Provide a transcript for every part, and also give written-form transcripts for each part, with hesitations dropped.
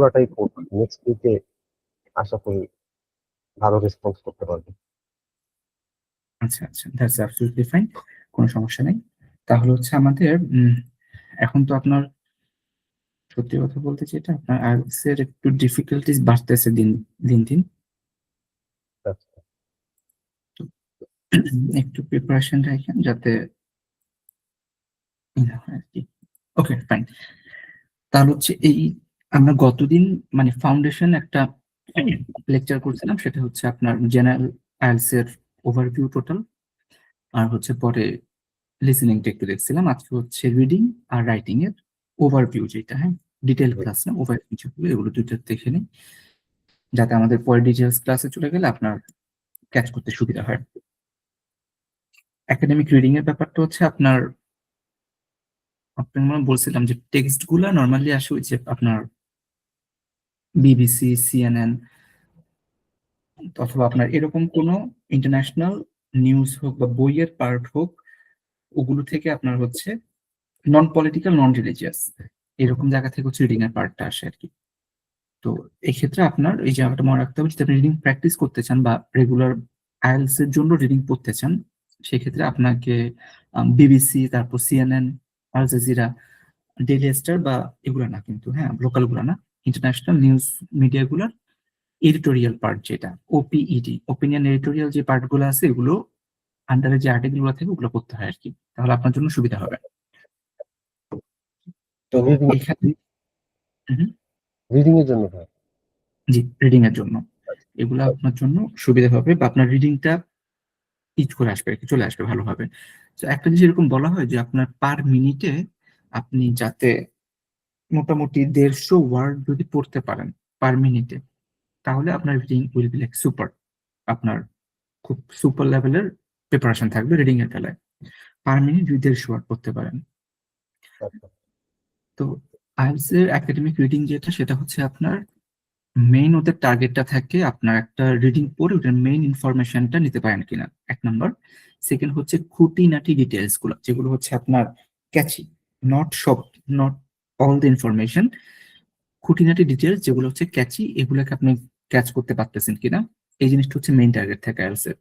পুরাটাই করব। নেক্সট উইকে আশা করি ভালো রেসপন্স করতে পারবো। আচ্ছা আচ্ছা, দ্যাটস অ্যাবসলিউটলি ফাইন, কোনো সমস্যা নেই। তাহলে হচ্ছে আমাদের এখন তো আপনার, সত্যি কথা বলতে যেটা, আপনার আইএলটিএস এর একটু ডিফিকাল্টিস বাড়তেছে দিন দিন দিন। আচ্ছা, তো একটু প্রিপারেশন রাখেন যাতে ই না হয় আর কি। Okay fine. তাহলে হচ্ছে এই আমরা গতদিন মানে ফাউন্ডেশন একটা লেকচার করছিলাম, সেটা হচ্ছে আপনার জেনারেল আইএলটিএস এর ওভারভিউ টোটাল, আর হচ্ছে পরে লিসেনিংটা একটু দেখছিলাম। আজকে হচ্ছে রিডিং আর রাইটিং এর ওভারভিউ, যেটা হ্যাঁ ডিটেল জি। ক্লাস না, ওভারভিউ যেগুলো, এগুলো দুইটা দেখে নিই, যাতে আমাদের পরে ডিটেলস ক্লাসে চলে গেলে আপনার ক্যাচ করতে সুবিধা হয়। একাডেমিক রিডিং এর ব্যাপারটা হচ্ছে আপনার, আপনাকে মনে হয় বলছিলাম যে টেক্সট গুলা নর্মালি আসে ওই যে আপনার বিবিসি, সিএনএন, অথবা আপনার এরকম কোনো ইন্টারন্যাশনাল নিউজ হোক বা বইয়ের পার্ট হোক, ওগুলো থেকে আপনার হচ্ছে নন পলিটিক্যাল, নন রিলিজিয়াস, এরকম জায়গা থেকে হচ্ছে রিডিং এর পার্টটা আসে আর কি। তো এই ক্ষেত্রে আপনার এই জায়গাটা মনে রাখতে হবে, যদি আপনি রিডিং প্র্যাকটিস করতে চান বা রেগুলার আইএলটিএস এর জন্য রিডিং পড়তে চান, সেক্ষেত্রে আপনাকে বিবিসি, তারপর CNN, Al Jazeera, Daily Star বা এগুলো না কিন্তু, হ্যাঁ লোকাল গুলো না, ইন্টারন্যাশনাল নিউজ মিডিয়া গুলার এডিটোরিয়াল পার্ট, যেটা ওপিইডি, ওপিনিয়ন এডিটোরিয়াল যে পার্ট গুলো আছে, এগুলো আন্ডারে যে আর্টিকেল গুলো থাকে ওগুলো করতে হয় আর কি, তাহলে আপনার জন্য সুবিধা হবে। তো রিডিং এখানে রিডিং এর জন্য ভাই। জি, রিডিং এর জন্য এগুলো আপনার জন্য সুবিধা হবে, বা আপনার রিডিংটা ইচ করে আসবে আর কি, চলে আসবে ভালোভাবে। তো একটা জিনিস এরকম বলা হয় যে আপনার পার মিনিটে আপনি যাতে মোটামুটি 150 ওয়ার্ড যদি পড়তে পারেন পার মিনিটে, তাহলে আপনার reading will be like super. আপনার খুব সুপার লেভেলের প্রিপারেশন থাকবে রিডিং এর বেলায়। পার মিনিট যদি 150 ওয়ার্ড পড়তে পারেন। আচ্ছা, তো আইএলটিএস এর একাডেমিক রিডিং যেটা, সেটা হচ্ছে আপনার মেইন, ওদের টার্গেটটা থাকে আপনার একটা রিডিং পড়ে ওটার মেইন ইনফরমেশনটা নিতে পারেন কিনা, এক নম্বর। সেকেন্ড হচ্ছে খুঁটিনাটি ডিটেলস গুলো, যেগুলো হচ্ছে আপনার ক্যাচি, নট সব, নট অল দ্য ইনফরমেশন, খুঁটিনাটি ডিটেলস যেগুলো হচ্ছে ক্যাচি, এগুলোকে আপনি ক্যাচ করতে পারতেছেন কিনা, এই জিনিসটা হচ্ছে মেইন টার্গেট থাকে আইএলটিএস এর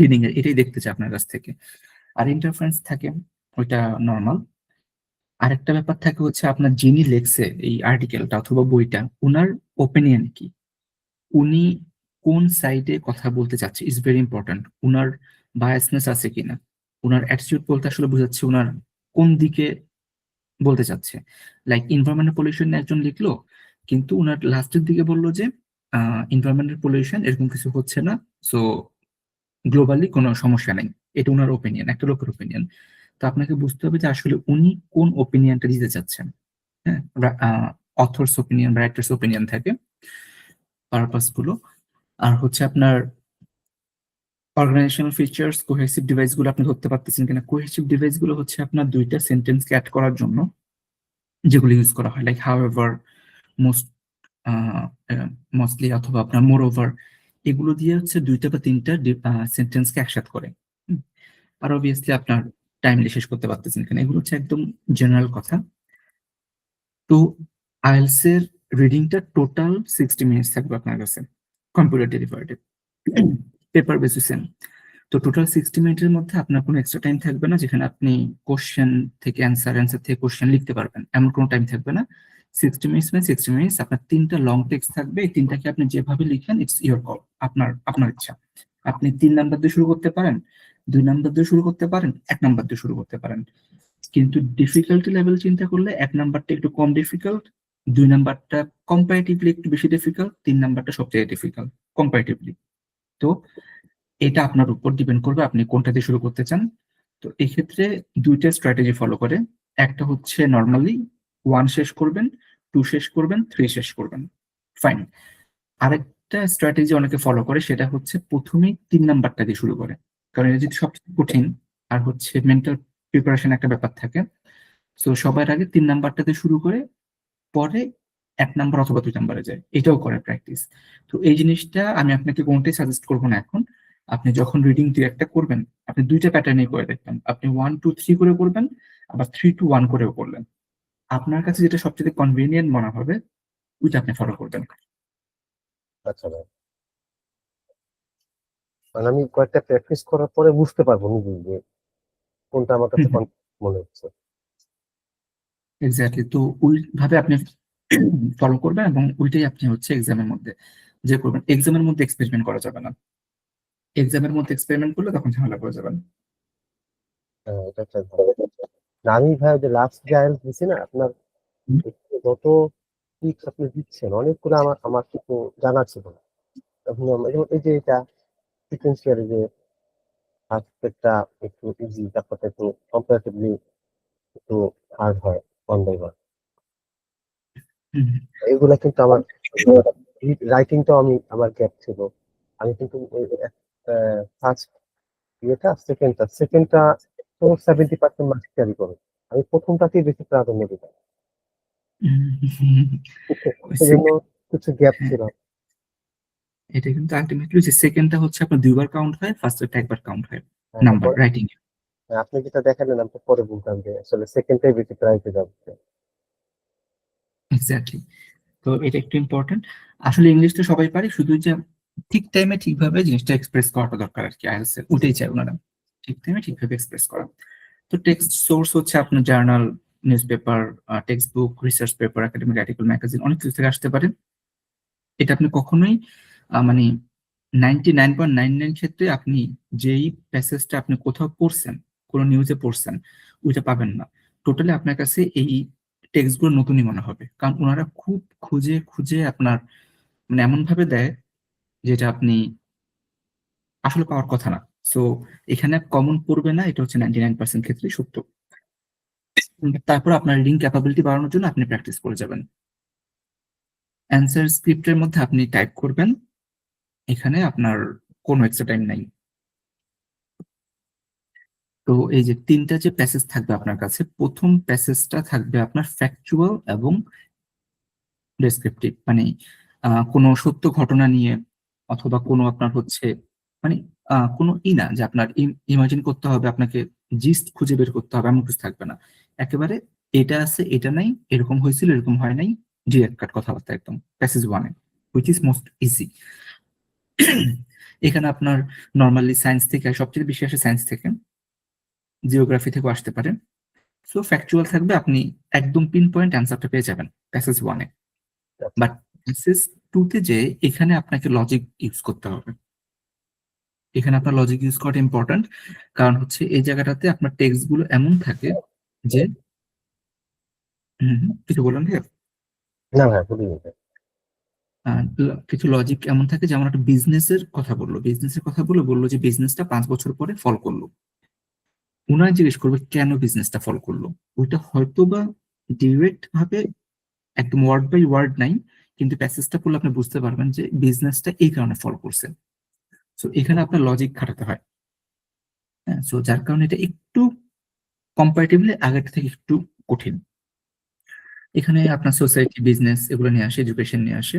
রিডিং এর, এটাই দেখতে চাই আপনার কাছ থেকে। আর ইন্টারফারেন্স থাকে, ওইটা নর্মাল। আরেকটা ব্যাপার থাকে হচ্ছে আপনার যিনি লেখছে এই আর্টিকেলটা অথবা বইটা, ওনার ওপিনিয়ন কি, উনি কোন সাইডে কথা বলতে চাচ্ছে, ইজ ভেরি ইম্পর্ট্যান্ট। উনার বায়াসনেস আছে কিনা, উনার অ্যাটিটিউড বলতে আসলে বোঝাচ্ছে উনার কোন দিকে বলতে চাচ্ছে। লাইক এনভায়রনমেন্টাল পলিউশন একজন লিখলো, কিন্তু উনার লাস্টের দিকে বললো যে এনভায়রনমেন্টাল পলিউশন এরকম কিছু হচ্ছে না, সো গ্লোবালি কোনো সমস্যা নেই। এটা উনার ওপিনিয়ন, একটা লোকের ওপিনিয়ন। তো আপনাকে বুঝতে হবে যে আসলে উনি কোন ওপিনিয়নটা দিতে চাচ্ছেন। হ্যাঁ, অথর্স ওপিনিয়ন, রাইটার্স ওপিনিয়ন থাকে, পারপাস গুলো। আর হচ্ছে আপনার অর্গানাইজেশনাল ফিচার্স, কোহেসিভ ডিভাইস গুলো আপনি ধরতে পারতেছেন কিনা। কোহেসিভ ডিভাইস গুলো হচ্ছে আপনার দুইটা সেন্টেন্সকে অ্যাড করার জন্য যেগুলো ইউজ করা হয়, like how ever, most, mostly, অথবা আপনার মোর ওভার, এগুলো দিয়ে হচ্ছে দুইটা বা তিনটা সেন্টেন্সকে একসাথে করে। হুম। আর অবভিয়াসলি আপনার টাইমলি শেষ করতে পারতেছেন কিনা, এগুলো হচ্ছে একদম জেনারেল কথা। তো আইএলটিএস এর রিডিংটা টোটাল 60 মিনিটস থাকবে আপনার কাছে, কম্পিউটার ডেলিভার্ড, পেপার বেসিস। তো টোটাল 60 মিনিটের মধ্যে আপনার কোনো এক্সট্রা টাইম থাকবে না, যেখানে আপনি কোশ্চেন থেকে অ্যান্সার, অ্যান্সার থেকে কোশ্চেন লিখতে পারবেন, এমন কোনো টাইম থাকবে না। 60 মিনিটস মানে 60 মিনিটস, আপনার তিনটা লং টেক্সট থাকবে, এই তিনটাকে আপনি যেভাবে লিখেন ইটস ইয়োর কল, আপনার আপনার ইচ্ছা। আপনি 3 নাম্বার দিয়ে শুরু করতে পারেন, 2 নাম্বার দিয়ে শুরু করতে পারেন, 1 নাম্বার দিয়ে শুরু করতে পারেন। কিন্তু ডিফিকাল্টি লেভেল চিন্তা করলে 1 নাম্বারটা একটু কম ডিফিকাল্ট, 2 নাম্বারটা কম্পারেটিভলি একটু বেশি ডিফিকাল্ট, 3 নাম্বারটা সবচেয়ে ডিফিকাল্ট কম্পারেটিভলি। তো এটা আপনার উপর ডিপেন্ড করবে আপনি কোনটা দিয়ে শুরু করতে চান। তো এই ক্ষেত্রে দুইটা স্ট্র্যাটেজি ফলো করে, একটা হচ্ছে নর্মালি 1 শেষ করবেন, 2 শেষ করবেন, 3 শেষ করবেন, ফাইন। আরেকটা স্ট্র্যাটেজি অনেকে ফলো করে, সেটা হচ্ছে প্রথমেই 3 নাম্বারটা দিয়ে শুরু করে, কারণ এটা যদি সবচেয়ে কঠিন, আর হচ্ছে মেন্টাল প্রিপারেশন একটা ব্যাপার থাকে। তো সবার আগে 3 নাম্বারটাতে শুরু করে পরে 1 নাম্বার অথবা 2 নাম্বারে যায়, এটাও করে প্র্যাকটিস। তো এই জিনিসটা আমি আপনাকে কোনটাই সাজেস্ট করবো না এখন। আপনি যখন রিডিং দুই একটা করবেন, আপনি দুইটা প্যাটার্নে করে দেখবেন, আপনি 1 2 3 করে করবেন, আবার 3 2 1 করেও করলেন। আপনার কাছে যেটা সবচেয়ে কনভিনিয়েন্ট মনে হবে ওইটা আপনি ফলো করবেন। আচ্ছা ভাই, মানে আমি কয়েকটা প্র্যাকটিস করার পরে বুঝতে পারবো নিজেই যে কোনটা আমার কাছে মনে হচ্ছে। এক্স্যাক্টলি, তো ওইভাবে আপনি ফলো করবেন এবং ওইটাই আপনি হচ্ছে এক্সামের মধ্যে যে করবেন। এক্সামের মধ্যে এক্সপেরিমেন্ট করা যাবে না, এক্সামের মধ্যে এক্সপেরিমেন্ট করলে তখন ঝামেলা করে যাবেন। হ্যাঁ, এটা একটা ভালো। না, আমি ভাই যে লাস্ট যে আইএলটিএস দিছি না আপনার, যত টিপস আপনি দিচ্ছেন অনেকগুলো আমার আমার কিন্তু জানা ছিল না। এখন যেমন এই যে এটা সিকোয়েন্সিয়াল, যে আজকেরটা একটু ইজি, তারপরটা একটু কম্পারেটিভলি একটু হার্ড হয়, 1 by 1। হুম, এগুলা কিন্তু আমার রাইটিংটাও আমার গ্যাপ ছিল। আমি কিন্তু ফার্স্ট সেকেন্ডটা তো 70% মার্কস ক্যারি করে, আমি প্রথমটাকেই বেশি প্রাধান্য দিতাম। ওই এই জন্য কিছু গ্যাপ হ্যাঁ, ছিল। এটা কিন্তু আলটিমেটলি যে সেকেন্ডটা হচ্ছে আপনার দুইবার কাউন্ট হয়, ফার্স্টটা একবার কাউন্ট হয় হ্যাঁ, নাম্বার রাইটিং এ। আপনি যেটা দেখালেন আমি তো পরে বলতাম যে আসলে সেকেন্ডটাই বেশি প্রায়োরিটি যাচ্ছে। এক্স্যাক্টলি, তো এটা একটু ইম্পর্টেন্ট। আসলে ইংলিশটা সবাই পারে, শুধু যে ঠিক টাইমে ঠিকভাবে জিনিসটা এক্সপ্রেস করাটা দরকার আর কি। আইএলটিএস এর ওটাই চাই ওনারা, ঠিক টাইমে ঠিকভাবে এক্সপ্রেস করা। তো টেক্সট সোর্স হচ্ছে আপনার journal, news paper, text book, research paper, academic article, magazine, অনেক কিছু থেকে আসতে পারে। এটা আপনি কখনোই মানে 99.99 ক্ষেত্রে আপনি যেই প্যাসেজটা আপনি কোথাও পড়ছেন, কোনো নিউজে পড়ছেন, ওইটা পাবেন না। টোটালি আপনার কাছে এই টেক্সট গুলো নতুনই মনে হবে, কারণ ওনারা খুব খুঁজে খুঁজে আপনার মানে এমন ভাবে দেয় যেটা আপনি আসলে পাওয়ার কথা না। সো এখানে কমন পড়বে না, এটা হচ্ছে 99% ক্ষেত্রে সত্য। তারপর আপনার রিডিং ক্যাপাবিলিটি বাড়ানোর জন্য আপনি প্র্যাকটিস করে যাবেন। অ্যান্সার স্ক্রিপ্টের মধ্যে আপনি টাইপ করবেন, এখানে আপনার কোনো এক্সট্রা টাইম নাই। তো এই যে তিনটা যে প্যাসেজ থাকবে আপনার কাছে, প্রথম প্যাসেজটা থাকবে আপনার ফ্যাকচুয়াল এবং ডেসক্রিপটিভ, মানে কোনো সত্য ঘটনা নিয়ে, অথবা কোনো আপনার হচ্ছে মানে কোনো না যে আপনার ইমাজিন করতে হবে, আপনাকে জিস্ট খুঁজে বের করতে হবে, এমন কিছু থাকবে না। একেবারে এটা আছে এটা নাই, এরকম হয়েছিল এরকম হয় নাই, ডিরেক্ট কাট কথাবার্তা একদম প্যাসেজ ওয়ানে, হুইচ ইজ মোস্ট ইজি। এখানে আপনার নর্মালি সায়েন্স থেকে, সবচেয়ে বেশি আসে সায়েন্স থেকে, জিওগ্রাফি থেকেও আসতে পারে। সো ফ্যাকচুয়াল থাকবে, আপনি একদম পিন পয়েন্ট অ্যান্সারটা পেয়ে যাবেন প্যাসেজ ওয়ানে। আচ্ছা, বাট প্যাসেজ টুতে যে এখানে আপনাকে লজিক ইউজ করতে হবে। এখানে আপনার লজিক ইউজ করাটা ইম্পর্ট্যান্ট, কারণ হচ্ছে এই জায়গাটাতে আপনার টেক্সট গুলো এমন থাকে যে কিছু বললেন ভাইয়া? না ভাই বলিনি ভাই। কিছু লজিক এমন থাকে, যেমন একটা বিজনেসের কথা বললো, বিজনেসের কথা বলে বললো যে বিজনেসটা 5 বছর পরে ফল করলো। উনার জিজ্ঞেস করবে কেন বিজনেসটা ফল করলো। ওইটা হয়তো বা ডিরেক্ট ভাবে একদম ওয়ার্ড বাই ওয়ার্ড নাই, কিন্তু প্যাসেজটা পড়লে আপনি বুঝতে পারবেন যে বিজনেসটা এই কারণে ফল করছে। সো এখানে আপনার লজিক খাটাতে হয়। হ্যাঁ, সো যার কারণে এটা একটু কম্পারেটিভলি আগের থেকে একটু কঠিন। এখানে আপনার সোসাইটি, বিজনেস এগুলো নিয়ে আসে, এডুকেশন নিয়ে আসে।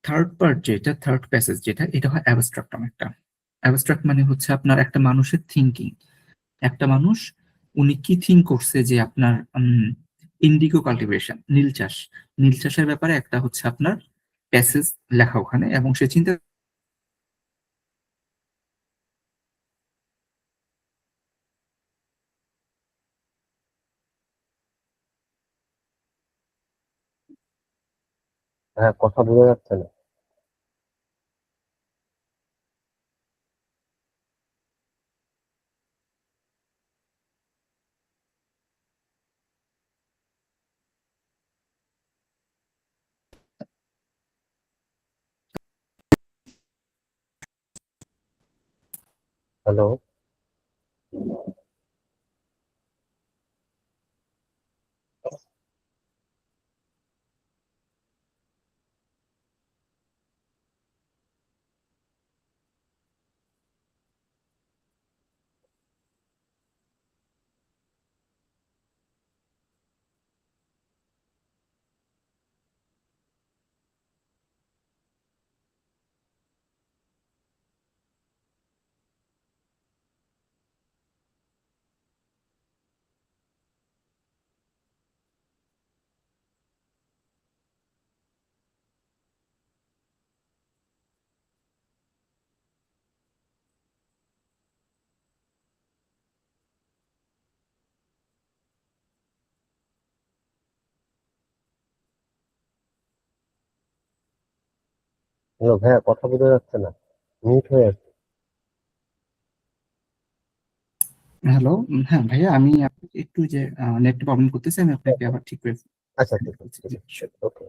থার্ড পার্ট যেটা, থার্ড প্যাসেজ যেটা, এটা হয় অ্যাবস্ট্রাক্ট অনেকটা। অ্যাবস্ট্রাক্ট মানে হচ্ছে আপনার একটা মানুষের থিঙ্কিং। একটা মানুষ উনি কি থিঙ্ক করছে যে আপনার ইন্ডিগো কাল্টিভেশন, নীল চাষ, নীল চাষের ব্যাপারে একটা হচ্ছে আপনার প্যাসেজ লেখা ওখানে, এবং সে চিন্তা হ্যাঁ, কথা বোঝা যাচ্ছে না। হ্যালো। হ্যালো ভাইয়া, কথা বোঝা যাচ্ছে না, মিউট হয়ে আছে। হ্যালো, হ্যাঁ ভাইয়া, আমি একটু যে নেট প্রবলেম করতেছে, আমি আপনাকে আবার ঠিক করে আচ্ছা send ঠিক আছে, করছি। ঠিক জি, আছে, sure. ওকে।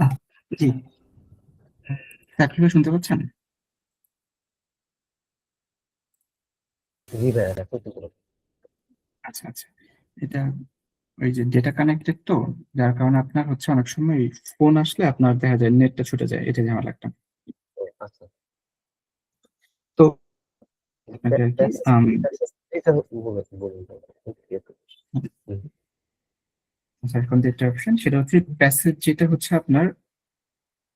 আহ, জি, আপনি কি শুনতে পাচ্ছেন? জি ভাইয়া, দেখো কি করে। আচ্ছা আচ্ছা, এটা ওই যে ডেটা কানেক্টেড, তো যার কারণে আপনার হচ্ছে অনেক সময় ফোন আসলে আপনার দেখা যায় নেটটা ছুটে যায়, এটা ঝামেলা একটা। ও, আচ্ছা। তো আপনাকে আর কি এটা বলুন বলুন ভাইয়া। হুম, আচ্ছা, এখন যে একটা অপশন সেটা হচ্ছে প্যাসেজ, যেটা হচ্ছে আপনার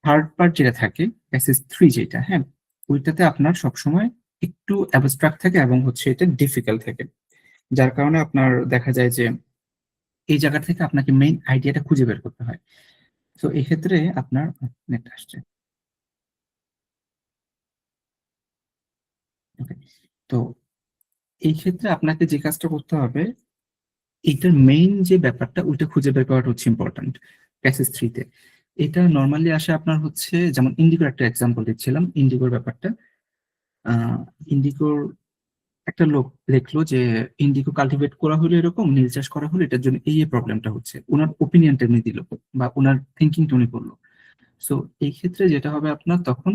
থার্ড পার্ট যেটা থাকে, প্যাসেজ 3 যেটা, হ্যাঁ, ওইটাতে আপনার সবসময় একটু অ্যাবস্ট্রাক্ট থাকে এবং হচ্ছে এটা ডিফিকাল্ট থাকে, যার কারণে আপনার দেখা যায় যে এই জায়গা থেকে আপনাকে মেইন আইডিয়াটা খুঁজে বের করতে হয়। তো এই ক্ষেত্রে আপনার নেট আসছে। Okay. তো এই ক্ষেত্রে আপনাকে যে কাজটা করতে হবে, এটার মেইন যে ব্যাপারটা ওইটা খুঁজে বের করাটা হচ্ছে ইম্পর্ট্যান্ট প্যাসেজ 3 তে। এটা নর্মালি আসে আপনার হচ্ছে, যেমন ইন্ডিগোর একটা এক্সাম্পল দিচ্ছিলাম, ইন্ডিগোর ব্যাপারটা। ইন্ডিগোর একটা লোক লিখলো যে ইন্ডিগো কাল্টিভেট করা হলে এরকম, নীল চাষ করা হলে এটার জন্য এই প্রবলেমটা হচ্ছে, ওনার ওপিনিয়নটা উনি দিল বা ওনার থিঙ্কিংটা উনি করলো। সো এই ক্ষেত্রে যেটা হবে আপনার, তখন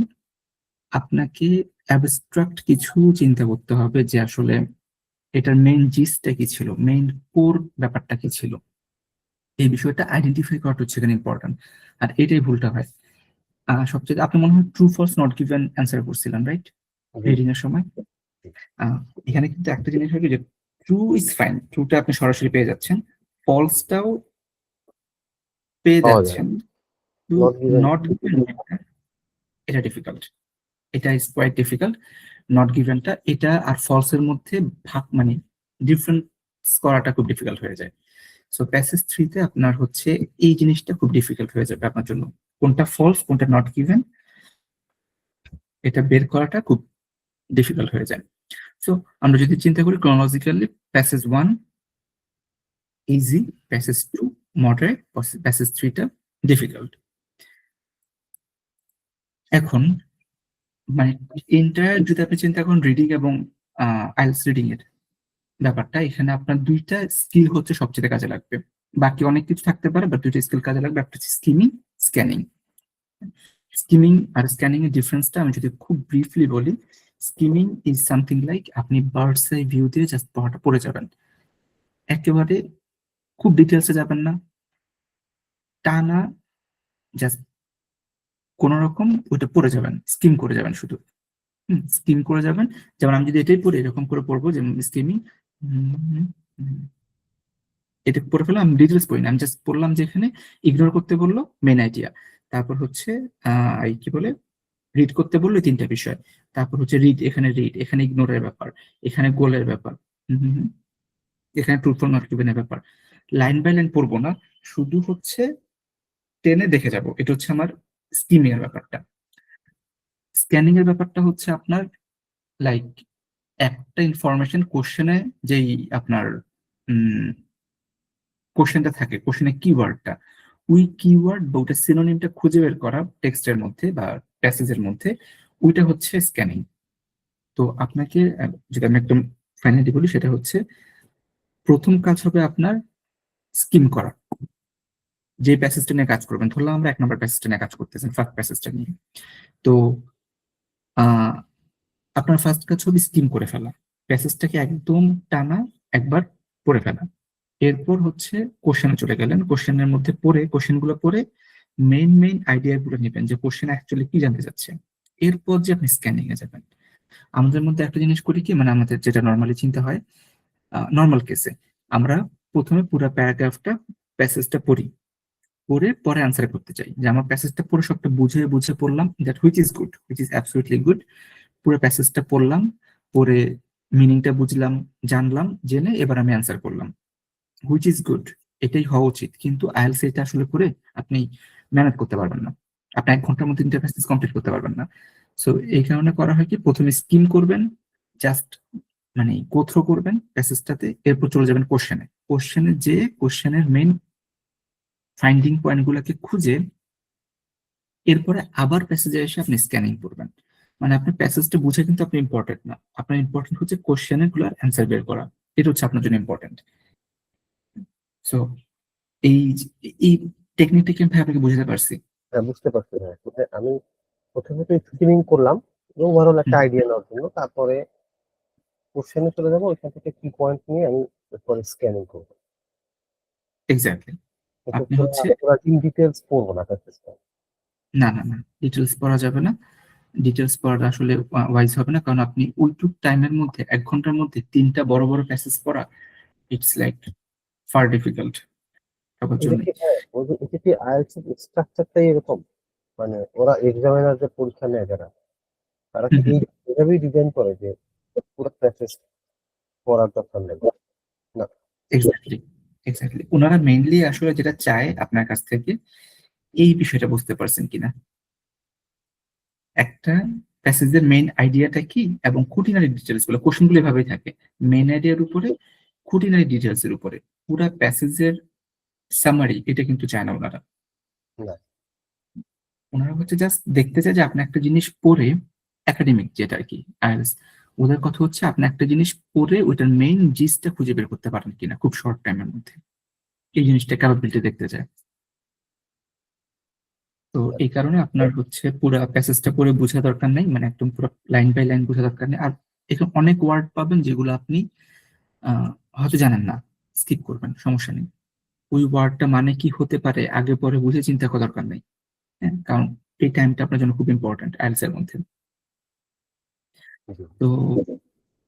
আপনাকে অ্যাবস্ট্রাক্ট কিছু চিন্তা করতে হবে যে আসলে এটার মেইন জিসটা কি ছিল, মেইন কোর ব্যাপারটা কি ছিল। এই বিষয়টা আইডেন্টিফাই করাটা হচ্ছে এখানে ইম্পর্টেন্ট। আর এটাই ভুলটা হয় সবচেয়ে। আপনি মনে হয় true false not given answer করছিলেন, রাইট? জি রিডিং এর সময় জি। আহ, এখানে কিন্তু একটা জিনিস হবে যে ট্রু ইজ ফাইন, ট্রুটা আপনি সরাসরি পেয়ে যাচ্ছেন, ফলসটাও পেয়ে পাওয়া যায় যাচ্ছেন, to not given. Not given এটা ডিফিকাল্ট, এটা ইজ কোয়াইট ডিফিকাল্ট। নট গিভেনটা, এটা আর ফলস এর মধ্যে ভাগ মানে ডিফারেন্স করাটা খুব ডিফিকাল্ট হয়ে যায়। সো প্যাসেজ 3 তে আপনার হচ্ছে এই জিনিসটা খুব ডিফিকাল্ট হয়ে যাবে আপনার জন্য, কোনটা ফলস কোনটা নট গিভেন এটা বের করাটা খুব ডিফিকাল্ট হয়ে যায়। সো আমরা যদি চিন্তা করি chronologically, passage 1 easy, passage 2 moderate, passage 3টা ডিফিকাল্ট। এখন মানে এন্টায়ার যদি আপনি চিন্তা করেন রিডিং এবং আইএলটিএস রিডিং এর ব্যাপারটা, এখানে আপনার দুইটা স্কিল হচ্ছে সবচেয়ে কাজে লাগবে। বাকি অনেক কিছু থাকতে পারে, বাট দুইটা স্কিল কাজে লাগবে। একটা হচ্ছে স্কিমিং, স্ক্যানিং। স্কিমিং আর স্ক্যানিং এর ডিফারেন্সটা আমি যদি খুব ব্রিফলি বলি, স্কিমিং ইজ সামথিং লাইক আপনি বার্ডস আই ভিউ দিয়ে জাস্ট পড়াটা পড়ে যাবেন, একেবারে খুব ডিটেলসে যাবেন না, টানা জাস্ট কোন রকম ওইটা পড়ে যাবেন, স্কিম করে যাবেন শুধু। স্কিম করে যাবেন, যেমন আমি যদি এটাই পড়ি এরকম করে পড়বো, যেমন স্কিমিং এটা পড়ে ফেললাম, আমি ডিটেলস পড়ি না, আমি জাস্ট পড়লাম যে এখানে ইগনোর করতে বললো মেন আইডিয়া, তারপর হচ্ছে কি বলে রিড করতে বললো তিনটা বিষয়, তারপর হচ্ছে রিড এখানে ইগনোরের ব্যাপার, এখানে গোলের ব্যাপার, হুম, হুম, হুম, এখানে ট্রুথ ফর নট গিভেনের ব্যাপার। লাইন বাই লাইন পড়বো না, শুধু হচ্ছে টেনে দেখে যাব, এটা হচ্ছে আমার স্কিমিং এর ব্যাপারটা। স্ক্যানিং এর ব্যাপারটা হচ্ছে আপনার লাইক একটা ইনফরমেশন কোশ্চেনে যেই আপনার কোশ্চেনটা থাকে, কোশ্চেনের কিওয়ার্ডটা, ওই কিওয়ার্ড বা ওটা সিনোনিমটা খুঁজে বের করা টেক্সটের মধ্যে বা প্যাসেজের মধ্যে, ওইটা হচ্ছে স্ক্যানিং। তো আপনাকে যদি আমি একদম ফাইনালি বলি, সেটা হচ্ছে প্রথম কাজ হবে আপনার স্কিম করা, যে প্যাসেজটা নিয়ে কাজ করবেন। ধরলাম আমরা 1 নম্বর প্যাসেজটা নিয়ে কাজ করতেছেন, ফার্স্ট প্যাসেজটা নিয়ে, তো আহ আপনার ফার্স্ট কাজ হবে স্কিম করে ফেলা, প্যাসেজটাকে একদম টানা একবার পড়ে ফেলা। এরপর হচ্ছে কোশ্চেনে চলে গেলেন, কোশ্চেনের মধ্যে পড়ে কোশ্চেনগুলো পড়ে মেইন আইডিয়া গুলো নেবেন যে কোশ্চেন অ্যাকচুয়ালি কি জানতে চাচ্ছে। এরপর যে আপনি স্ক্যানিং এ যাবেন, আমাদের মধ্যে একটা জিনিস করি কি, মানে আমাদের যেটা নর্মালি চিন্তা হয়, নর্মাল কেসে আমরা প্রথমে পুরো প্যারাগ্রাফটা প্যাসেজটা পড়ি, পড়ে পরে আনসার করতে চাই, যে আমার প্যাসেজটা পুরো সবটা বুঝে বুঝে পড়লাম, that which is good, which is absolutely good. পুরো প্যাসেজটা পড়লাম, পরে মিনিংটা বুঝলাম, জানলাম, জেনে এবার আমি অ্যান্সার করলাম, হুইচ ইজ গুড, এটাই হওয়া উচিত। কিন্তু আইএলটিএস এটা আসলে করে আপনি ম্যানেজ করতে পারবেন না, আপনি 1 ঘন্টার মধ্যে 3টা প্যাসেজ কমপ্লিট করতে পারবেন না। সো এই কারণে করা হয় কি, প্রথমে স্কিম করবেন, জাস্ট মানে গো থ্রু করবেন প্যাসেজটাতে, এরপর চলে যাবেন কোশ্চেনে, কোশ্চেনে যে কোশ্চেনের মেইন ফাইন্ডিং পয়েন্ট গুলোকে খুঁজে এরপরে আবার প্যাসেজে এসে আপনি স্ক্যানিং করবেন। মানে আপনার প্যাসেজটা বুঝে কিন্তু আপনি ইম্পর্টেন্ট না, আপনার ইম্পর্টেন্ট হচ্ছে কোশ্চেনের গুলোর অ্যান্সার বের করা, এটা হচ্ছে আপনার জন্য ইম্পর্টেন্ট। সো এই এই টেকনিকটা কি ভাই আপনাকে বুঝতে পারছি? হ্যাঁ, বুঝতে পারছি ভাইয়া। মানে আমি প্রথমত স্কিমিং করলাম এবং ওভারঅল একটা আইডিয়া নেওয়ার জন্য, তারপরে কোশ্চেনে চলে যাবো, ওইখান থেকে কি পয়েন্ট নিয়ে আমি এরপরে স্ক্যানিং করবো। এক্স্যাক্টলি। কিন্তু আপনি হচ্ছে পুরা ইন ডিটেলস পড়বো না প্যাসেজটা। না, ডিটেলস পড়া যাবে না, ডিটেলস পড়াটা আসলে ওয়াইজ হবে না, কারণ আপনি ওইটুক টাইমের মধ্যে 1 ঘন্টার মধ্যে 3টা বড় বড় প্যাসেজ পড়া, ইটস লাইক ফার ডিফিকাল্ট সবার এটা জন্য। কি হ্যাঁ, ওই যে এটা কি আইএলটিএস এর স্ট্রাকচারটাই এরকম? মানে ওরা এক্সামিনার যে পরীক্ষা নেয় যারা, তারা কি এইভাবেই ডিজাইন করে যে পুরো প্যাসেজ পড়ার দরকার নেই? না। এক্স্যাক্টলি, এক্স্যাক্টলি, ওনারা মেইনলি আসলে যেটা চায় আপনার কাছ থেকে, এই বিষয়টা বুঝতে পারছেন কিনা, একটা প্যাসেজের মেইন আইডিয়াটা কি এবং খুঁটিনাটি ডিটেলস গুলো, কোশ্চেন গুলো এভাবেই থাকে, মেইন আইডিয়ার উপরে খুঁটিনাটি ডিটেলস এর উপরে, পুরা প্যাসেজের সামারি এটা কিন্তু চায় না ওনারা। না। ওনারা হচ্ছে জাস্ট দেখতে চায় যে আপনি একটা জিনিস পড়ে, একাডেমিক যেটা আর কি আইএলটিএস, ওদের কথা হচ্ছে আপনি একটা জিনিস পড়ে ওইটার মেইন জিসটা খুঁজে বের করতে পারেন কিনা খুব শর্ট টাইমের মধ্যে, এই জিনিসটা ক্যাপাবিলিটি দেখতে চায়। তো এই কারণে আপনার হচ্ছে পুরো প্যাসেজটা পড়ে বোঝা দরকার নেই, মানে একদম পুরো লাইন বাই লাইন বোঝা দরকার নেই। আর এখানে অনেক ওয়ার্ড পাবেন যেগুলো আপনি হয়তো জানেন না, স্কিপ করবেন, সমস্যা নেই। ওই ওয়ার্ডটা মানে কি হতে পারে আগে পরে বুঝে চিন্তা করার দরকার নেই, হ্যাঁ, কারণ এই টাইমটা আপনার জন্য খুব ইম্পর্টেন্ট আইএলটিএস এর মধ্যে। জি। তো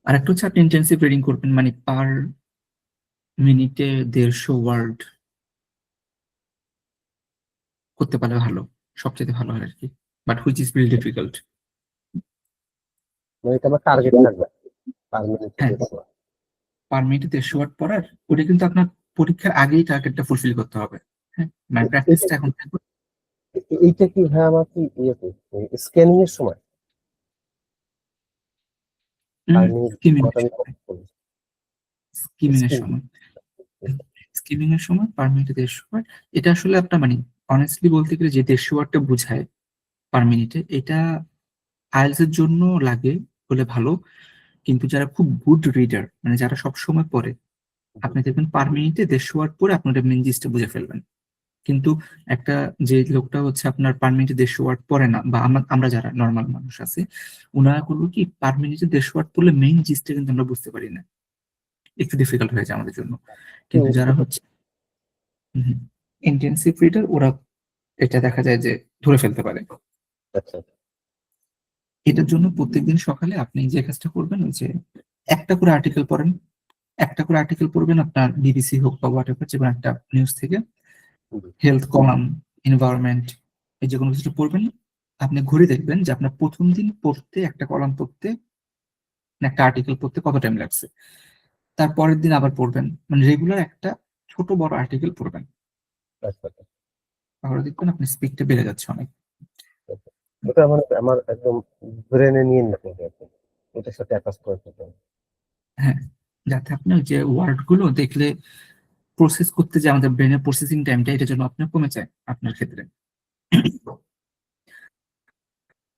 আরেকটা হচ্ছে আপনি ইন্টেন্সিভ রিডিং করবেন, মানে পার মিনিটে 150 ওয়ার্ড করতে পারলে ভালো, সবচেয়ে ভালো হয় আর কি, but which is very difficult. মানে এটা আমার টার্গেট থাকবে পার মিনিটে হ্যাঁ, 150 ওয়ার্ড। পার মিনিটে 150 ওয়ার্ড পড়ার, ওটা কিন্তু আপনার পরীক্ষার আগেই টার্গেটটা ফুলফিল করতে হবে। হ্যাঁ, মানে এইটা প্র্যাকটিসটা এখন থাকবে। এইটা কি ভাই আমার কি ইয়েতে স্ক্যানিং এর সময় পার মিনিট স্কিমিং এর আমি সময়, করি? স্কিমিং এর স্কিম। সময়, স্কিমিং এর সময় পার মিনিটে 150 ওয়ার্ড, এটা আসলে আপনার মানে অনেস্টলি বলতে গেলে যে 150 ওয়ার্ডটা বোঝায় পার মিনিটে, এটা আইএলটিএস এর জন্য লাগে বলে ভালো, কিন্তু যারা খুব গুড রিডার, মানে যারা সবসময় পড়ে, আপনি দেখবেন পার মিনিটে 150 ওয়ার্ড পরে আপনার মেন জিনিসটা বুঝে ফেলবেন। কিন্তু একটা যে লোকটা হচ্ছে আপনার পার মিনিটে 150 ওয়ার্ড পড়ে না, বা আমরা যারা নর্মাল মানুষ আছে, ওনারা করবো কি পার মিনিটে 150 ওয়ার্ড পড়লে মেইন জিনিসটা কিন্তু আমরা বুঝতে পারি না, একটু ডিফিকাল্ট হয়ে যায় আমাদের জন্য। কিন্তু যারা হচ্ছে ইন্টেন্সিভ রিডার, ওরা এটা দেখা যায় যে ধরে ফেলতে পারে। আচ্ছা এটার জন্য প্রত্যেকদিন সকালে আপনি যে কাজটা করবেন, ওই যে একটা করে আর্টিকেল পড়েন, একটা করে আর্টিকেল পড়বেন আপনার বিবিসি হোক বা হোয়াট এভার, যে কোনো একটা নিউজ থেকে, হেলথ কলাম, এনভায়রনমেন্ট, এই যে কোনো কিছু পড়বেন। আপনি ঘুরে দেখবেন যে আপনার প্রথম দিন পড়তে, একটা কলাম পড়তে, একটা আর্টিকেল পড়তে কত টাইম লাগছে। তারপরের দিন আবার পড়বেন, মানে রেগুলার একটা ছোট বড় আর্টিকেল পড়বেন, আচ্ছা তাহলে দেখবেন আপনার স্পিডটা বেড়ে যাচ্ছে অনেক। আচ্ছা। ওটা মানে আমার একদম ব্রেনে নিয়ে নিতে হবে আর কি। ওটার সাথে অ্যাটাচ করে ফেলতে হবে। হ্যাঁ, যাতে আপনি ওই যে ওয়ার্ড গুলো দেখলে প্রসেস করতে, যে আমাদের ব্রেনের প্রসেসিং টাইমটা, এটা যেন আপনার কমে যায় আপনার ক্ষেত্রে।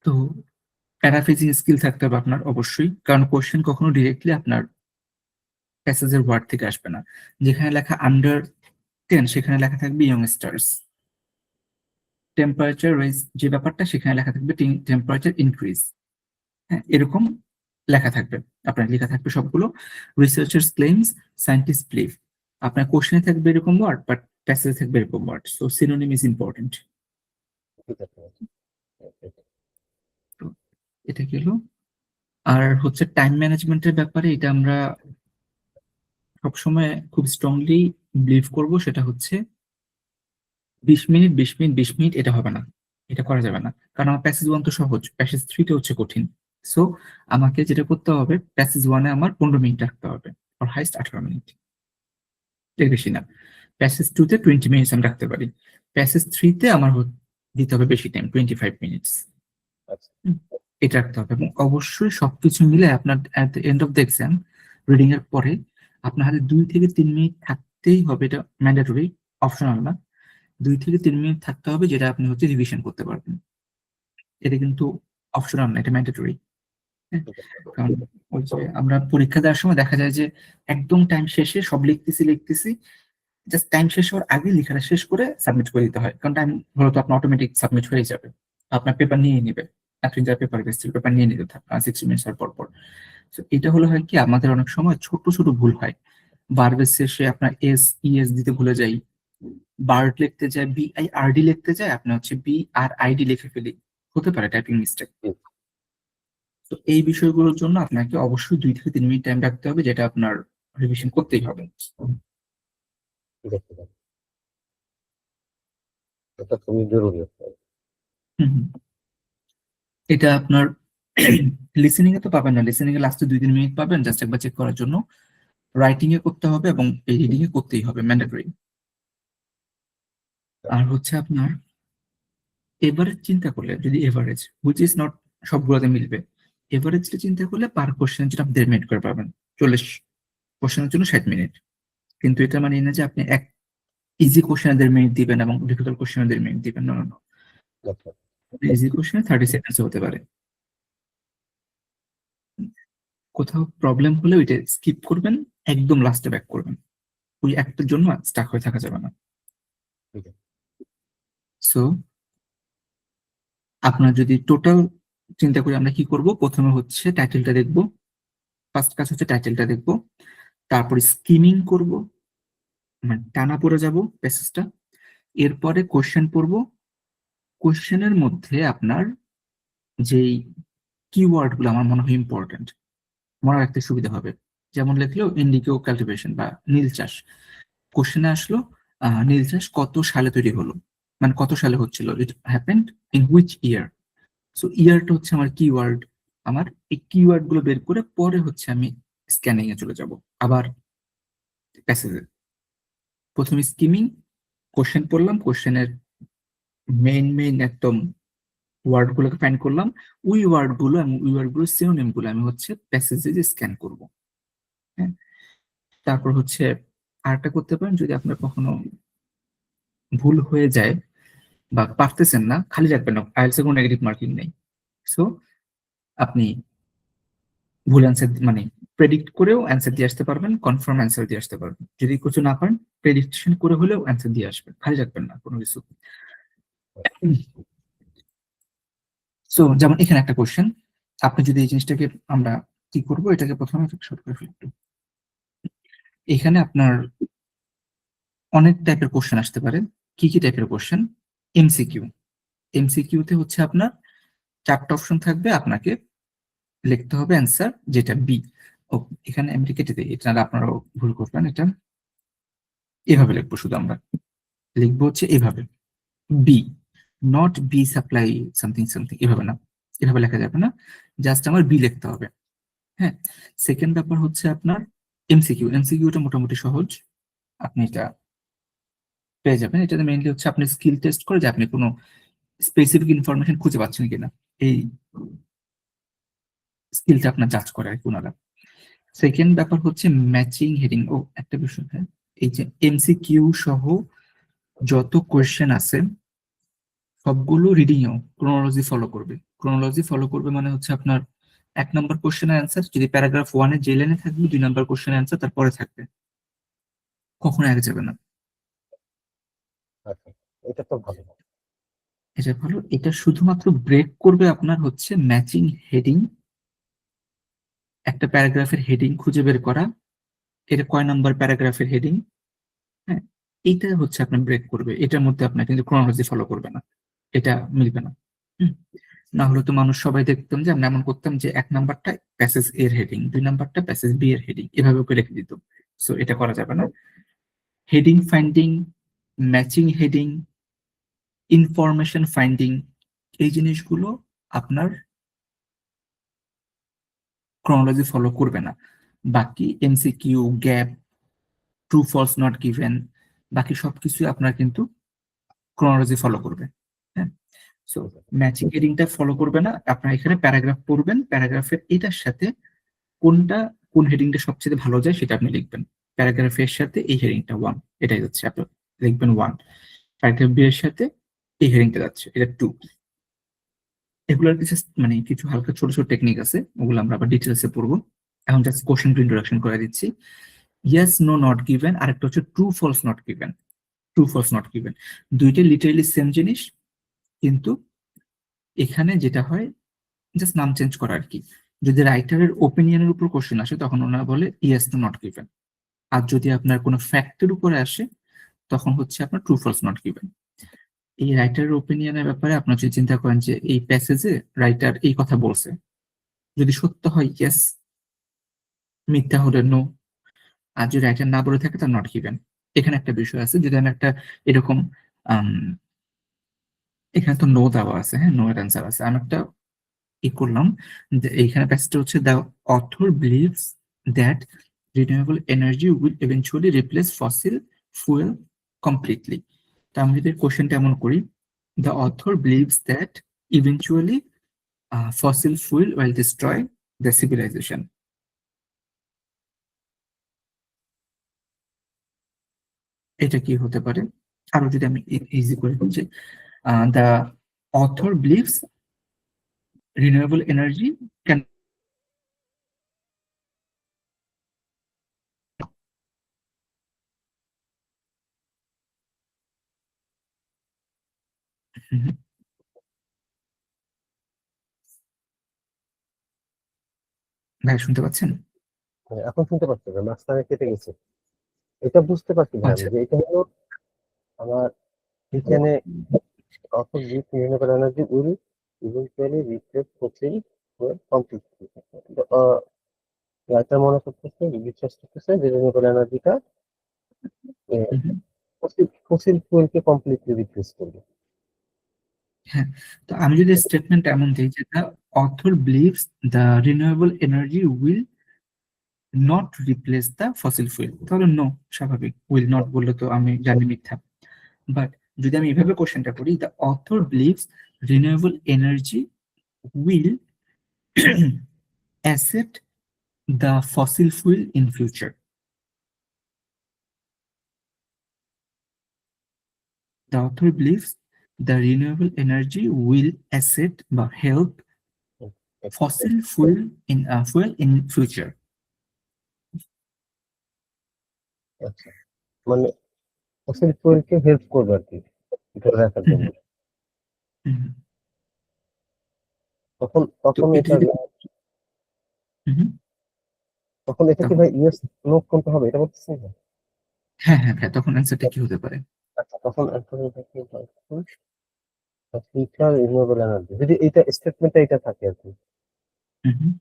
তো প্যারাফ্রেজিং স্কিল থাকতে হবে আপনার অবশ্যই, কারণ কোশ্চেন কখনো ডিরেক্টলি আপনার প্যাসেজের ওয়ার্ড থেকে আসবে না। যেখানে লেখা আন্ডার 10, সেখানে লেখা থাকবে ইয়ংস্টার্স। টেম্পারেচার রেজ যে ব্যাপারটা, সেখানে লেখা থাকবে টেম্পারেচার ইনক্রিজ। হ্যাঁ, এরকম লেখা থাকবে, আপনার লেখা থাকবে সবগুলো রিসার্চার্স ক্লেইমস, সায়েন্টিস্ট বিলিভ। আপনার কোশ্চেনে থাকবে এরকম ওয়ার্ড, বাট প্যাসেজে থাকবে এরকম word. So synonym is important. ঠিক আছে তো এটা গেল। আর হচ্ছে টাইম ম্যানেজমেন্টের ব্যাপারে, এটা আমরা সবসময় খুব স্ট্রংলি বিলিভ করব, সেটা হচ্ছে 20 মিনিট 20 মিনিট 20 মিনিট, এটা হবে না, এটা করা যাবে না। কারণ আমার প্যাসেজ 1 তো সহজ, প্যাসেজ 3টা হচ্ছে কঠিন। সো আমাকে যেটা করতে হবে, প্যাসেজ 1-এ আমার 15 মিনিট রাখতে হবে, আর হাইস্ট 18 মিনিট, এর বেশি না। প্যাসেজ 2-তে 20 মিনিটস আমি রাখতে পারি। প্যাসেজ 3-তে আমার দিতে হবে বেশি টাইম, 25 মিনিটস। আচ্ছা এটা রাখতে হবে, এবং অবশ্যই সবকিছু মিলে আপনার at the end of the exam, reading এর পরে আপনার হাতে 2 থেকে 3 মিনিট থাকতেই হবে। এটা ম্যান্ডেটরি, অপশনাল না। 2 থেকে 3 মিনিট থাকতে হবে, যেটা আপনি হচ্ছে রিভিশন করতে পারবেন। এটা কিন্তু অপশনাল না, এটা ম্যান্ডেটরি। ঠিক আছে কারণ ওই যে আমরা পরীক্ষা দেওয়ার সময় দেখা যায় যে একদম টাইম শেষে সব লিখতেছি লিখতেছি, জাস্ট টাইম শেষ হওয়ার আগে লেখাটা শেষ করে সাবমিট করে দিতে হয়, কারণ টাইম হলো তো আপনার অটোমেটিক সাবমিট হয়ে যাবে, আপনার পেপার নিয়ে নিবে, আপনি যার পেপার গেছিল পেপার নিয়ে নিতে 60 মিনিট পর পর। তো এটা হলো হয় কি, আমাদের অনেক সময় ছোট ছোট ভুল হয়। বারবার শেষে আপনার ইএস দিতে ভুলে যাই, বার্ড লিখতে যায় BIRD লিখতে যায়, আপনার হচ্ছে BRID লিখে ফেলি, হতে পারে টাইপিং মিস্টেক। হুম, তো এই বিষয়গুলোর জন্য আপনাকে অবশ্যই 2 থেকে 3 মিনিট টাইম রাখতে হবে, যেটা আপনার রিভিশন করতেই হবে। ঠিক আছে এটা খুবই জরুরি হুম হুম। এটা আপনার লিসেনিং এ তো পাবেন না, লিসেনিং এ লাস্টে 2-3 মিনিট পাবেন জাস্ট একবার চেক করার জন্য। রাইটিং এ করতে হবে, এবং এই রিডিং এ করতেই হবে, ম্যান্ডেটরি। আর হচ্ছে আপনার এভারেজ চিন্তা করলে, যদি এভারেজ হুইচ ইজ নট সবগুলোতে মিলবে, এভারেজটা চিন্তা করলে পার কোশ্চেনের জন্য আপনি 1.5 মিনিট করে পাবেন। 40 কোশ্চেনের জন্য 60 মিনিট। কিন্তু এটা মানে এই না যে আপনি এক ইজি কোশ্চেনে 1.5 মিনিট দিবেন এবং ডিফিকাল্ট কোশ্চেনে 1.5 মিনিট দিবেন, না না। আচ্ছা ইজি কোশ্চেনে 30 সেকেন্ডস হতে পারে। কোথাও প্রবলেম হলে ওইটা স্কিপ করবেন, একদম লাস্টে ব্যাক করবেন, ওই একটার জন্য স্টাক হয়ে থাকা যাবে না। ঠিক আছে সো আপনার যদি টোটাল চিন্তা করি, আমরা কি করব, প্রথমে হচ্ছে টাইটেলটা দেখব, ফার্স্ট কাজ হচ্ছে টাইটেলটা দেখব, তারপর স্কিমিং করব, মানে টানা পড়ে যাব প্যাসেজটা। এরপরে কোশ্চেন পড়ব, কোশ্চেনের মধ্যে আপনার যেই কিওয়ার্ড গুলো আমার মনে হয় ইম্পর্টেন্ট, মনে রাখতে সুবিধা হবে। যেমন লিখলো ইন্ডিগো কাল্টিভেশন বা নীল চাষ, কোশ্চেনে আসলো নীল চাষ কত সালে তৈরি হলো, মানে কত সালে হচ্ছিল, it happened in which year. So ইয়ারটা হচ্ছে আমার কিওয়ার্ড। আমার এই কিওয়ার্ড গুলো বের করে পরে হচ্ছে আমি স্ক্যানিং এ চলে যাব, আবার প্যাসেজে। প্রথমে স্কিমিং, কোশ্চেন পড়লাম, কোশ্চেনের মেইন একদম ওয়ার্ড গুলোকে ফাইন্ড করলাম, ওই ওয়ার্ড গুলো এবং ওই ওয়ার্ড গুলোর সিনোনিম গুলো আমি হচ্ছে প্যাসেজে যে স্ক্যান করবো। হ্যাঁ, তারপর হচ্ছে আরেকটা করতে পারেন, যদি আপনার কখনো ভুল হয়ে যায় বা পারতেছেন না, খালি রাখবেন না, আইএলটিএস এর কোনো নেগেটিভ মার্কিং নেই। সো আপনি ভুল অ্যান্সার মানে প্রেডিক্ট করেও অ্যান্সার দিয়ে আসতে পারবেন, কনফার্ম অ্যান্সার দিয়ে আসতে পারবেন। যদি কিছু না পারেন, প্রেডিকশন করে হলেও অ্যান্সার দিয়ে আসবেন, খালি রাখবেন না কোনো কিছু। সো যেমন এখানে একটা কোশ্চেন, আপনি যদি এই জিনিসটাকে আমরা কি করবো, এটাকে প্রথমে শর্ট করে ফেলি একটু। এখানে আপনার অনেক টাইপের কোশ্চেন আসতে পারে। কি কি টাইপের কোশ্চেন? এমসিকিউ। এমসিকিউতে হচ্ছে আপনার 4টা অপশন থাকবে, আপনাকে লিখতে হবে অ্যান্সার যেটা বি। ও, এখানে আমি কেটে দিই, এটা নাহলে আপনারাও ভুল করবেন। এটা এভাবে লিখবো, শুধু আমরা লিখবো হচ্ছে এভাবে, B, not B supply something something, এভাবে না, এভাবে লেখা যাবে না, জাস্ট আমার বি লিখতে হবে। হ্যাঁ, সেকেন্ড ব্যাপার হচ্ছে আপনার এমসিকিউ। এমসিকিউটা মোটামুটি সহজ, আপনি এটা পেয়ে যাবেন। এটাতে মেইনলি হচ্ছে আপনি স্কিল টেস্ট করে যে আপনি কোনো স্পেসিফিক ইনফরমেশন খুঁজে পাচ্ছেন কিনা, এই স্কিলটা আপনার জাজ করে আর কি ওনারা। সেকেন্ড ব্যাপার হচ্ছে ম্যাচিং হেডিং। ও, একটা বিষয়, হ্যাঁ, এই যে এমসিকিউ সহ যত কোয়েশ্চেন আছে সবগুলো রিডিং এও ক্রোনোলজি ফলো করবে। ক্রোনোলজি ফলো করবে মানে হচ্ছে আপনার 1 নম্বর কোশ্চেনের অ্যান্সার যদি প্যারাগ্রাফ 1 এর যে লাইনে থাকবে, 2 নম্বর কোশ্চেনের অ্যান্সার তারপরে থাকবে, কখনো আগে যাবে না। আচ্ছা, এটা তো ভালো। এটা ভালো। এটা শুধুমাত্র ব্রেক করবে আপনার হচ্ছে ম্যাচিং হেডিং, একটা প্যারাগ্রাফের হেডিং খুঁজে বের করা, এটা কয় নাম্বার প্যারাগ্রাফের হেডিং, হ্যাঁ, এইটা হচ্ছে আপনার ব্রেক করবে। এটার মধ্যে আপনার কিন্তু ক্রোনোলজি ফলো করবে না, এটা মিলবে না। হুম। না হলে তো মানুষ সবাই দেখতাম যে আমরা এমন করতাম যে 1 নাম্বারটা প্যাসেজ এর হেডিং, 2 নাম্বারটা প্যাসেজ বি এর হেডিং, এভাবে করে লিখে দিত। সো এটা করা যাবে না। Heading finding, matching heading, information finding, এই জিনিসগুলো আপনার ক্রোনোলজি ফলো করবে না। বাকি MCQ, gap, true false not given, বাকি সবকিছু আপনার কিন্তু ক্রোনোলজি ফলো করবে। হ্যাঁ, সো ম্যাচিং হেডিংটা ফলো করবে না। আপনার এখানে প্যারাগ্রাফ পড়বেন, প্যারাগ্রাফের এটার সাথে কোনটা, কোন হেডিংটা সবচেয়ে ভালো যায় সেটা আপনি লিখবেন। প্যারাগ্রাফের সাথে এই হেডিংটা 1, এটাই যাচ্ছে, আপনি লিখবেন 1। প্যারাগ্রাফ বি এর সাথে এই হেডিংটা যাচ্ছে, এটা 2। এগুলোর কিছু মানে কিছু হালকা ছোট ছোট টেকনিক আছে, ওগুলো আমরা আবার ডিটেলসে পড়বো। এখন জাস্ট কোশ্চেন টু ইন্ট্রোডাকশন করে দিচ্ছি। ইয়েস নো নট গিভেন, আরেকটা হচ্ছে true false not given. True false not given দুইটাই লিটারেলি সেম জিনিস, কিন্তু এখানে যেটা হয় জাস্ট নাম চেঞ্জ করা আর কি। যদি রাইটারের ওপিনিয়নের উপর কোশ্চেন আসে তখন ওনারা বলে ইয়েস নো নট গিভেন, আর যদি আপনার কোনো ফ্যাক্টের উপরে আসে তখন হচ্ছে আপনার ট্রু ফলস নট গিভেন। এই রাইটারের ওপিনিয়নের ব্যাপারে আপনার যদি চিন্তা করেন যে এই প্যাসেজে রাইটার এই কথা বলছে, যদি সত্য হয় ইয়েস, মিথ্যা হলে নো, আর যদি রাইটার না বলে থাকে তা নট গিভেন। এখানে একটা বিষয় আছে, যদি আমি একটা এরকম আম, এখানে তো নো দেওয়া আছে, হ্যাঁ, নো এর অ্যান্সার আছে, আমি একটা ই করলাম যে এইখানে প্যাসেজটা হচ্ছে the author believes that renewable energy will eventually replace fossil fuel completely. তো আমি যদি কোশ্চেনটা এমন করি, the author believes that eventually fossil fuel will destroy the civilisation, এটা কি হতে পারে? আরো যদি আমি ইজি করে বলছি, the author believes renewable energy can, ভাই শুনতে পাচ্ছেন? হ্যাঁ, এখন শুনতে পাচ্ছি না, মাঝখানে কেটে গেছে। এটা বুঝতে পারছি ভাই আমি, আচ্ছা। যে এটা হলো আমার এখানে অর্থ renewable energy will eventually replace fossil fuel completely. Writer মনে করতেছে, বিশ্বাস করতেছে যে রিনিউয়েবল এনার্জিটা হুম। ফসিল ফুয়েলকে কমপ্লিটলি রিপ্লেস করবে। হ্যাঁ, তো আমি যদি স্টেটমেন্ট এমন দিই যে the author believes the renewable energy will not replace the fossil fuel, তাহলে নো, স্বাভাবিক। উইল নট বললে তো আমি জানি মিথ্যা। বাট যদি আমি এভাবে কোশ্চেনটা করি, the author believes renewable energy will accept the fossil fuel in future, the author believes the renewable energy will assist বা help fossil fuel in future. আচ্ছা, মানে ফসিল ফুয়েলকে হেল্প করবে আর কি ধরে রাখার জন্য। তখন তো তখন এটা এটা যদি তখন এটা কি তখন ভাই ইউএস লোক কোনটা হবে এটা বলতেছেন না? হ্যাঁ হ্যাঁ হ্যাঁ, তখন অ্যান্সারটা কি হতে পারে? আচ্ছা, তখন অ্যান্সারটা কি হয়? ফিউচার রিনিউয়েবল এনার্জি, যদি এইটা স্টেটমেন্টটা এটা থাকে আর কি, হুম হুম।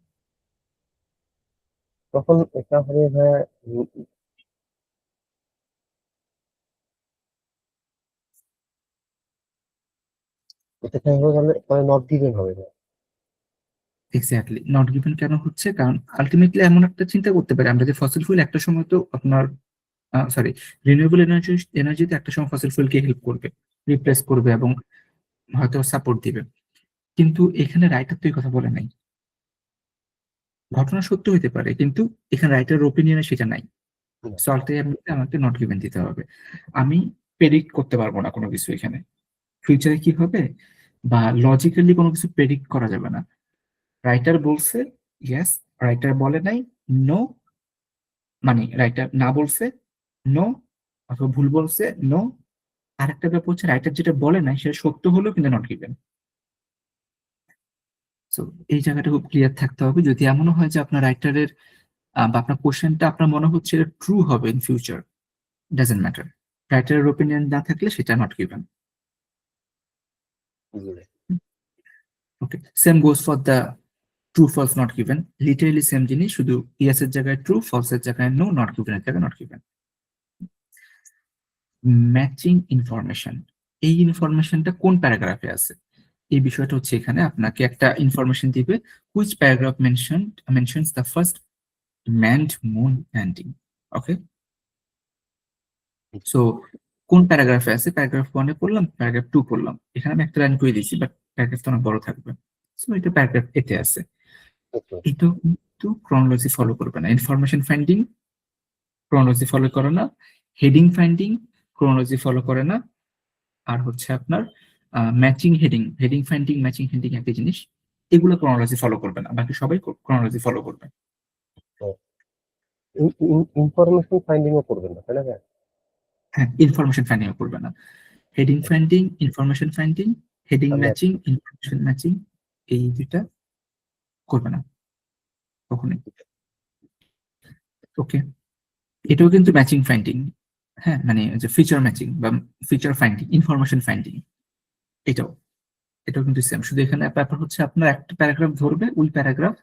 তখন এটা হবে ভাই, এটা কি হবে মানে নট গিভেন হবে না। এক্স্যাক্টলি নট গিভেন কেন হচ্ছে? কারণ আলটিমেটলি এমন একটা চিন্তা করতে পারি আমরা যে ফসিল ফুয়েল একটা সময় তো আপনার সরি রিনিউয়েবল এনার্জিতে একটা সময় ফসিল ফুয়েলকে হেল্প করবে, রিপ্লেস করবে এবং হয়তো সাপোর্ট দিবে। কিন্তু এখানে রাইটার তো এই কথা বলে নাই। ঘটনা সত্য হতে পারে কিন্তু এখানে রাইটার ওপিনিয়নে সেটা নাই। না। সল্টে আমাকে নট গিভেন দিতে হবে। আমি প্রেডিক্ট করতে পারবো না কোনো কিছু এখানে ফিউচারে কি হবে, বা লজিক্যালি কোনো কিছু প্রেডিক্ট করা যাবে না। রাইটার বলছে ইয়েস, রাইটার বলে নাই নো, মানে রাইটার না বলছে নো, অথবা ভুল বলছে নো। আরেকটা ব্যাপার হচ্ছে রাইটার যেটা বলে নাই সেটা সত্য হলেও কিন্তু নট গিভেন। সো এই জায়গাটা খুব ক্লিয়ার থাকতে হবে। যদি এমনও হয় যে আপনার রাইটারের বা আপনার কোশ্চেনটা আপনার মনে হচ্ছে ট্রু হবে ইন ফিউচার, ডাজেন্ট ম্যাটার, রাইটারের ওপিনিয়ন না থাকলে সেটা নট গিভেন। জি। Okay, same goes for the true false not given, literally same জিনিস, শুধু ইয়েস এর জায়গায় ট্রু, ফলস এর জায়গায় নো, নট গিভেন এর জায়গায় নট গিভেন। ম্যাচিং ইনফরমেশন, এই ইনফরমেশনটা কোন প্যারাগ্রাফে আছে এই বিষয়টা হচ্ছে এখানে আপনাকে একটা ইনফরমেশন দিবে, which paragraph mentions the first manned moon landing. Okay, so কোন প্যারাগ্রাফে আছে, প্যারাগ্রাফ 1 এ পড়লাম, প্যারাগ্রাফ 2 পড়লাম, এখানে আমি একটা লাইন করে দিয়েছি বাট প্যারাগ্রাফটা অনেক বড় থাকবে। সো এটা প্যারাগ্রাফ এতে আছে। এটাও কিন্তু ক্রনোলজি ফলো করবে না। ইনফরমেশন ফাইন্ডিং ক্রনোলজি ফলো করে না, হেডিং ফাইন্ডিং ক্রনোলজি ফলো করে না, আর হচ্ছে আপনার matching heading finding matching heading একই জিনিস, এগুলো ক্রনোলজি ফলো করবে না, বাকি সবাই ক্রনোলজি ফলো করবে। ইনফরমেশন ফাইন্ডিং ও করবেন না তাই না ভাই? হ্যাঁ, ইনফরমেশন ফাইন্ডিং করবে না। Heading finding, information finding, heading আর ম্যাচিং, ইনফরমেশন ম্যাচিং, এই দুইটা করবে না কখনোই। ওকে, এটাও কিন্তু ম্যাচিং ফাইন্ডিং, হ্যাঁ, মানে যে ফিচার ম্যাচিং বা ফিচার ফাইন্ডিং, ইনফরমেশন ফাইন্ডিং, এটাও এটাও কিন্তু সেম। শুধু এখানে ব্যাপার হচ্ছে আপনার একটা প্যারাগ্রাফ ধরবে, ওই প্যারাগ্রাফ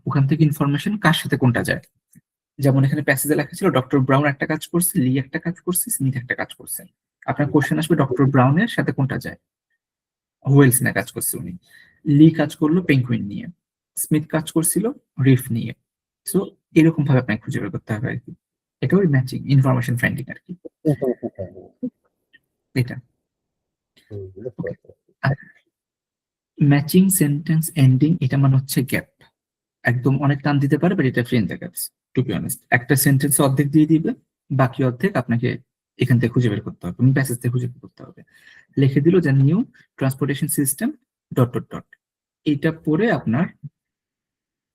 ওখান থেকে ইনফরমেশন কার সাথে কোনটা যায়। যেমন এখানে প্যাসেজে লেখা ছিল ডক্টর ব্রাউন একটা কাজ করছে, লি একটা কাজ করছে, স্মিথ একটা কাজ করছে। আপনার কোশ্চেন আসবে ডক্টর ব্রাউনের সাথে কোনটা যায়, ওয়েলস নিয়ে কাজ করছে উনি, লি কাজ করলো পেঙ্গুইন নিয়ে, স্মিথ কাজ করছিল রিফ নিয়ে। সো এরকম ভাবে আপনাকে খুঁজে বের করতে হবে আর কি। এটা ওই ম্যাচিং ইনফরমেশন ফাইন্ডিং আর কি, ইনফরমেশন ফাইন্ডিং। এটা। বুঝতে ওকে, পারছি। ম্যাচিং সেন্টেন্স এন্ডিং, এটা মানে হচ্ছে গ্যাপ। একদম অনেক টান দিতে পারে বাট এটা free in the gaps. To be honest, একটা সেন্টেন্স অর্ধেক দিয়ে দিবে, বাকি অর্ধেক আপনাকে এখান থেকে খুঁজে বের করতে হবে, প্যাসেজ থেকে খুঁজে বের করতে হবে। লিখে দিল যে new transportation system dot dot dot, এইটা পরে আপনার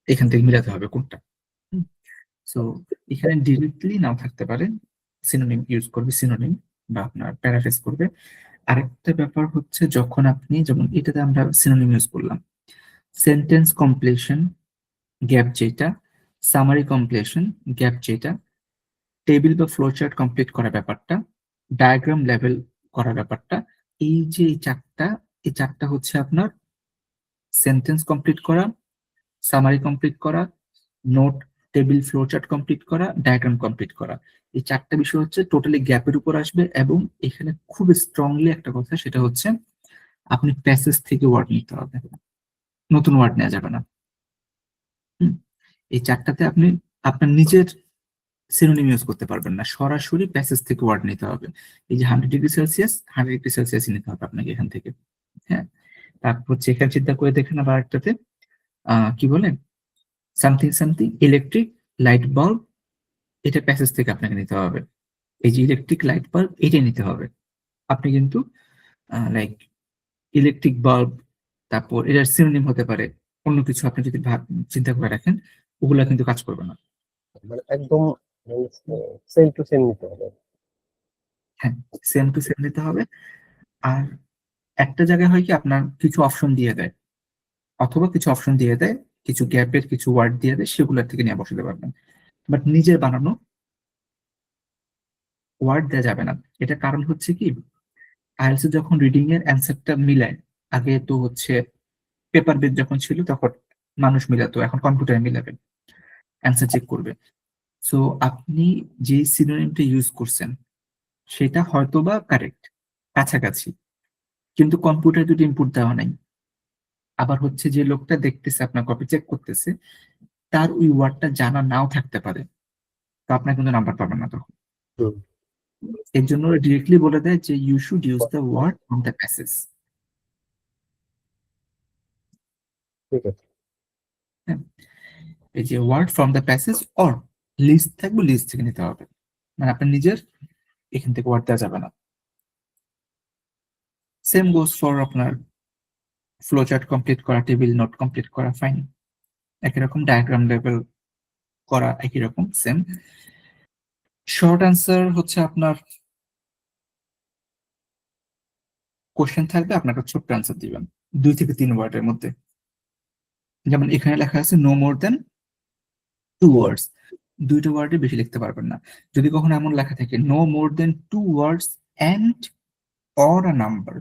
এখান থেকে মিলাতে হবে কোনটা। সো এখানে ডিরেক্টলি নাও থাকতে পারে, সিনোনিম ইউজ করবে, সিনোনিম বা আপনার প্যারাফ্রেজ করবে। আরেকটা ব্যাপার হচ্ছে যখন আপনি, যেমন এটাতে আমরা সিনোনিম ইউজ করলাম, সেন্টেন্স কমপ্লিশন গ্যাপ যেটা, সামারি কমপ্লিশন গ্যাপ যেটা, টেবিল বা ফ্লোচার্ট কমপ্লিট করা ব্যাপারটা, ডায়াগ্রাম লেভেল করা ব্যাপারটা, এই যে এই চারটা হচ্ছে আপনার সেন্টেন্স কমপ্লিট করা, সামারি কমপ্লিট করা, নোট, টেবিল, ফ্লোচার্ট কমপ্লিট করা, ডায়াগ্রাম কমপ্লিট করা। এই চারটা বিষয় হচ্ছে টোটালি গ্যাপের উপর আসবে। এবং এখানে খুব স্ট্রংলি একটা কথা, সেটা হচ্ছে আপনি প্যাসেজ থেকে ওয়ার্ড নিতে হবে, নতুন ওয়ার্ড নেওয়া যাবে না। এই চারটাতে আপনি আপনার নিজের সিনোনিম ইউজ করতে পারবেন না, সরাসরি প্যাসেজ থেকে ওয়ার্ড নিতে হবে। এই যে 100°C 100°C নিতে হবে আপনাকে এখান থেকে। হ্যাঁ, তারপর হচ্ছে এখানে চিন্তা করে দেখেন আবার একটাতে কি বলে, something something electric light bulb, এটা প্যাসেজ থেকে আপনাকে নিতে হবে। এই যে ইলেকট্রিক লাইট বাল্ব, এটা নিতে হবে। আপনি কিন্তু লাইক ইলেকট্রিক বাল্ব, তারপর এটার সিনোনিম হতে পারে অন্য কিছু, আপনি যদি চিন্তা করে রাখেন, ওগুলা কিন্তু কাজ করবে না। মানে একদম সেম টু সেম নিতে হবে। হ্যাঁ, সেম টু সেম নিতে হবে। আর একটা জায়গায় হয় কি, আপনার কিছু অপশন দিয়ে দেয়, অথবা কিছু অপশন দিয়ে দেয়, কিছু গ্যাপের কিছু ওয়ার্ড দিয়ে দেয়, সেগুলোর থেকে নিয়ে বসাতে পারবেন। বাট নিজের বানানো ওয়ার্ড দেওয়া যাবে না। এটা কারণ হচ্ছে কি, আইএলটিএস যখন রিডিং এর অ্যান্সারটা মিলায়, আগে তো হচ্ছে পেপার বেস যখন ছিল তখন মানুষ মিলাতো, এখন কম্পিউটার মিলাবে, অ্যান্সার চেক করবে। সো আপনি যে সিনোনিমটা ইউজ করছেন সেটা হয়তোবা কারেক্ট, কাছাকাছি, কিন্তু কম্পিউটার দুটো ইনপুট দেওয়া নাই। আবার হচ্ছে যে লোকটা দেখতেছে, আপনার কপি চেক করতেছে, তার ওই ওয়ার্ডটা জানা নাও থাকতে পারে, তো আপনার কিন্তু নাম্বার পাবেন না তখন। হুম, এর জন্য ডিরেক্টলি বলে দেয় যে you should use the word from the passage. ঠিক আছে। হ্যাঁ, এই যে word from the passage or list থাকবে, লিস্ট থেকে নিতে হবে, মানে আপনার নিজের এখান থেকে ওয়ার্ড দেওয়া যাবে না। সেম গোস ফর আপনার ফ্লো চার্ট কমপ্লিট করা, টেবিল নোট কমপ্লিট করা, ফাইন, একই রকম ডায়াগ্রাম লেভেল করা, একই রকম সেম। শর্ট অ্যান্সার হচ্ছে আপনার কোশ্চেন থাকবে, আপনাকে ছোট্ট অ্যান্সার দিবেন 2 থেকে 3 ওয়ার্ডের মধ্যে। যেমন এখানে লেখা আছে নো মোর দেন 2 ওয়ার্ডস, 2টা ওয়ার্ডে বেশি লিখতে পারবেন না। যদি কখনো এমন লেখা থাকে no more than 2 words and or a number,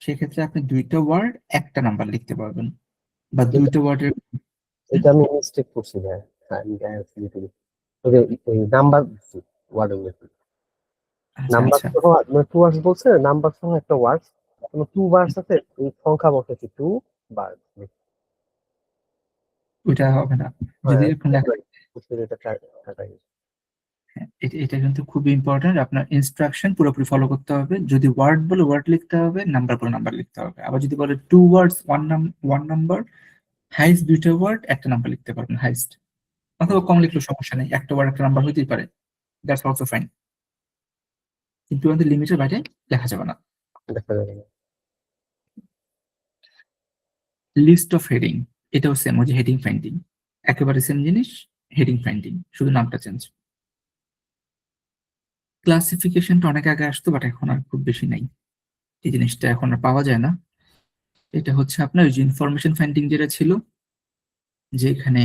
সেক্ষেত্রে আপনি 2টা ওয়ার্ড একটা নাম্বার লিখতে পারবেন, বা এটা 2টা ওয়ার্ডের। এটা আমি মিস্টেক করছি ভাই। হ্যাঁ, আমি ওই নাম্বার ওয়ার্ড আচ্ছা নাম্বার আচ্ছা, সহ, মানে টু ওয়ার্ডস বলছে, নাম্বার সহ একটা ওয়ার্ড, কোনো টু ওয়ার্ডস আছে, এই সংখ্যা বসেছে টু বার্ডস। ওইটা হবে না। যদি হ্যাঁ, এরকম লেখা, এটা কাটাই। এটা কিন্তু খুবই ইম্পর্টেন্ট, আপনার ইনস্ট্রাকশন পুরোপুরি ফলো করতে হবে। যদি ওয়ার্ড বলে ওয়ার্ড লিখতে হবে, নাম্বার বলে নাম্বার লিখতে হবে। আবার যদি বলে 2 ওয়ার্ডস ওয়ান নাম্বার, হাইস্ট 2টা ওয়ার্ড একটা নাম্বার লিখতে পারবেন হাইস্ট, অথবা কম লিখলেও সমস্যা নেই, একটা ওয়ার্ড একটা নাম্বার হইতেই পারে, দ্যাটস অলসো ফাইন। কিন্তু আমাদের লিমিটের বাইরে লেখা যাবে না। দেখা যাবে না। লিস্ট অফ হেডিং, এটাও সেম, ওই যে হেডিং ফাইন্ডিং, একেবারে সেম জিনিস, হেডিং ফাইন্ডিং, শুধু নামটা চেঞ্জ। ক্লাসিফিকেশনটা অনেক আগে আসতো, বাট এখন আর খুব বেশি নাই, এই জিনিসটা এখন আর পাওয়া যায় না। এটা হচ্ছে আপনার ওই যে ইনফরমেশন ফাইন্ডিং যেটা ছিল, যেখানে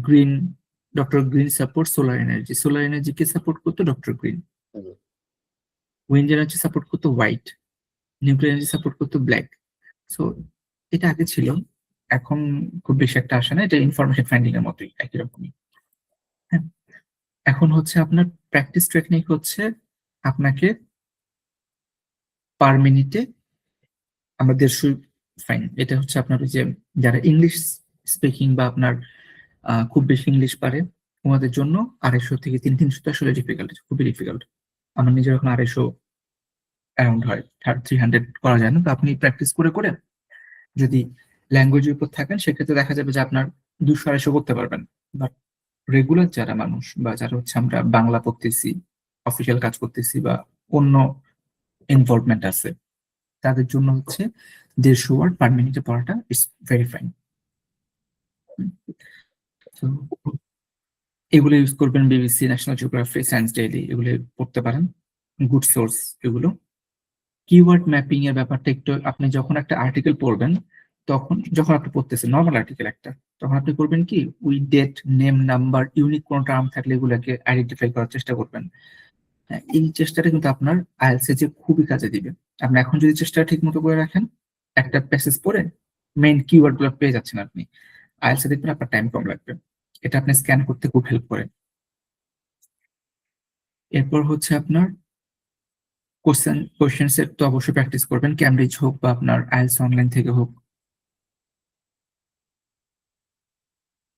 green, doctor green support solar energy, solar এনার্জিকে সাপোর্ট করতো ডক্টর গ্রিন, হুম, উইন্ড এনার্জি সাপোর্ট করতো হোয়াইট, নিউক্লিয়ার এনার্জি সাপোর্ট করতো ব্ল্যাক। সো এটা আগে ছিল, এখন খুব বেশি একটা আসে না, এটা ইনফরমেশন ফাইন্ডিং এর মতোই, একই রকমই। হ্যাঁ, এখন হচ্ছে আপনার প্র্যাকটিস টেকনিক হচ্ছে আপনাকে পার মিনিটে আমরা 150, ফাইন, এটা হচ্ছে আপনার ওই যে যারা ইংলিশ স্পিকিং বা আপনার খুব বেশি ইংলিশ পারে, ওনাদের জন্য 250 থেকে 300 আসলে ডিফিকাল্ট, খুবই ডিফিকাল্ট। আমার নিজের এখন 250 অ্যারাউন্ড হয়, 300 করা যায় না। তো আপনি প্র্যাকটিস করে করে যদি ল্যাঙ্গুয়েজের উপর থাকেন, সেক্ষেত্রে দেখা যাবে যে আপনার 200-250 করতে পারবেন। বাট রেগুলার যারা মানুষ, বা যারা হচ্ছে আমরা বাংলা পড়তেছি, অফিসিয়াল কাজ করতেছি, বা অন্য ইনভলভমেন্ট আছে, তাদের জন্য হচ্ছে 150 ওয়ার্ড পার মিনিটে পড়াটা ইটস ভেরি ফাইন। এগুলো ইউজ করবেন, BBC, national geography, science daily, এগুলো পড়তে পারেন, গুড সোর্স এগুলো। কিওয়ার্ড ম্যাপিং এর ব্যাপারটা একটু, আপনি যখন একটা আর্টিকেল পড়বেন, তখন যখন আপনি পড়তেছেন নর্মাল আর্টিকেল একটা, তখন আপনি করবেন কি, ওই ডেট, নেম, নাম্বার, ইউনিক কোন টার্ম থাকলে এগুলোকে আইডেন্টিফাই করার চেষ্টা করবেন। হ্যাঁ, এই চেষ্টাটা কিন্তু আপনার আইএলটিএস এ যে খুবই কাজে দিবে। আপনি এখন যদি চেষ্টা ঠিক মতো করে রাখেন, একটা প্যাসেজ পড়ে মেইন কিওয়ার্ড গুলো পেয়ে যাচ্ছেন আপনি, আইএলটিএস এ দেখবেন আপনার টাইম কম লাগবে। এটা আপনি স্ক্যান করতে খুব হেল্প করে। এরপর হচ্ছে আপনার কোশ্চেন সেট তো অবশ্যই প্র্যাকটিস করবেন, ক্যামব্রিজ হোক বা আপনার আইএলটিএস অনলাইন থেকে হোক।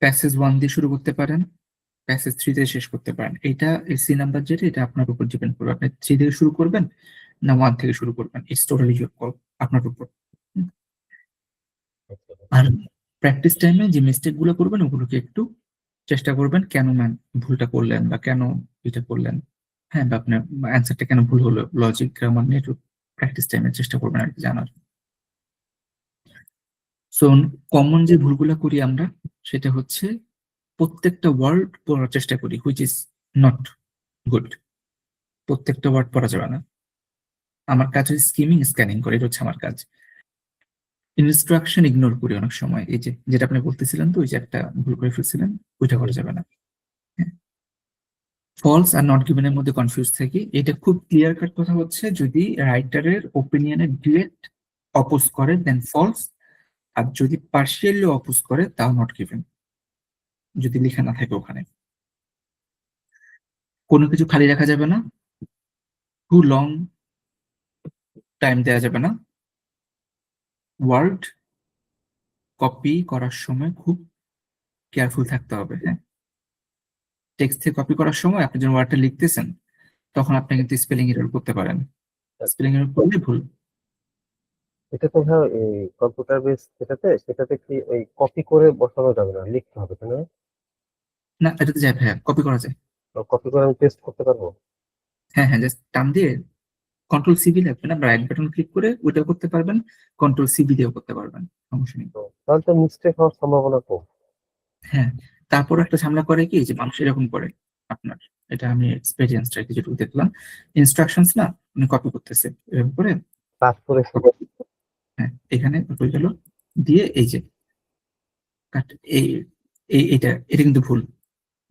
প্যাসেজ 1 দিয়ে শুরু করতে পারেন, প্যাসেজ 3 দিয়ে শেষ করতে পারেন। এটা সি নাম্বার যেটা, এটা আপনার উপর ডিপেন্ড করবে, আপনি 3 থেকে শুরু করবেন না 1 থেকে শুরু করবেন, ইটস টোটালি ইউর কল, আপনার উপর। আর প্র্যাকটিস টাইমে যে মিস্টেক গুলো করবেন, ওগুলোকে একটু চেষ্টা করবেন কেন ম্যাম ভুলটা করলেন, বা কেন এটা করলেন, হ্যাঁ, বা আপনার অ্যান্সারটা কেন ভুল হলো, লজিক, গ্রামার নিয়ে একটু প্র্যাকটিস টাইমে চেষ্টা করবেন আর কি জানার। সো কমন যে ভুলগুলো করি আমরা সেটা হচ্ছে প্রত্যেকটা ওয়ার্ড পড়ার চেষ্টা করি, হুইচ ইজ নট গুড। প্রত্যেকটা ওয়ার্ড পড়া যাবে না। আমার কাজ হচ্ছে স্কিমিং স্ক্যানিং করে, এটা হচ্ছে আমার কাজ। ইনস্ট্রাকশন ইগনোর করি অনেক সময়, এই যে যেটা আপনি বলতেছিলেন, তো ওই যে একটা ভুল করে ফেলছিলেন, ওইটা করা যাবে না। ফলস আর নট গিভেন এর মধ্যে কনফিউজ থাকি, এটা খুব ক্লিয়ার কাট কথা হচ্ছে যদি রাইটারের ওপিনিয়নের ডিরেক্ট অপোজ করে দেন ফলস, আর যদি পার্শিয়ালি অপোজ করে তাও নট গিভেন, যদি লেখা না থাকে ওখানে। কোনো কিছু খালি রাখা যাবে না, টু লং টাইম দেওয়া যাবে না, ওয়ার্ড কপি করার সময় খুব কেয়ারফুল থাকতে হবে। হ্যাঁ, টেক্সট থেকে কপি করার সময় আপনি যখন ওয়ার্ডটা লিখতেছেন তখন আপনি কিন্তু স্পেলিং এরর করতে পারেন, স্পেলিং এরর করলে ভুল। এটা তো ভাই এই কম্পিউটার বেস সেটাতে কি ওই কপি করে বসানো যাবে না, লিখতে হবে তাই না? না, এটাতে যায় ভাইয়া, কপি করা যায়। কপি করে আমি পেস্ট করতে পারবো? হ্যাঁ হ্যাঁ, জাস্ট টান দিয়ে কন্ট্রোল সিবি লাগবে না, রাইট বাটন ক্লিক করে ওইটাও করতে পারবেন, কন্ট্রোল সিবি দিয়েও করতে পারবেন, সমস্যা নেই। তো তাহলে তো মিস্টেক হওয়ার সম্ভাবনা কম। হ্যাঁ, তারপর একটা ঝামেলা করে কি, যে মানুষ এরকম করে আপনার, এটা আমি এক্সপেরিয়েন্স আর কি যেটুকু দেখলাম, ইনস্ট্রাকশনস না উনি কপি করতেছে এরকম করে, তারপরে হ্যাঁ এখানে হয়ে গেল, দিয়ে এই যে কাট, এই এটা এটা কিন্তু ভুল,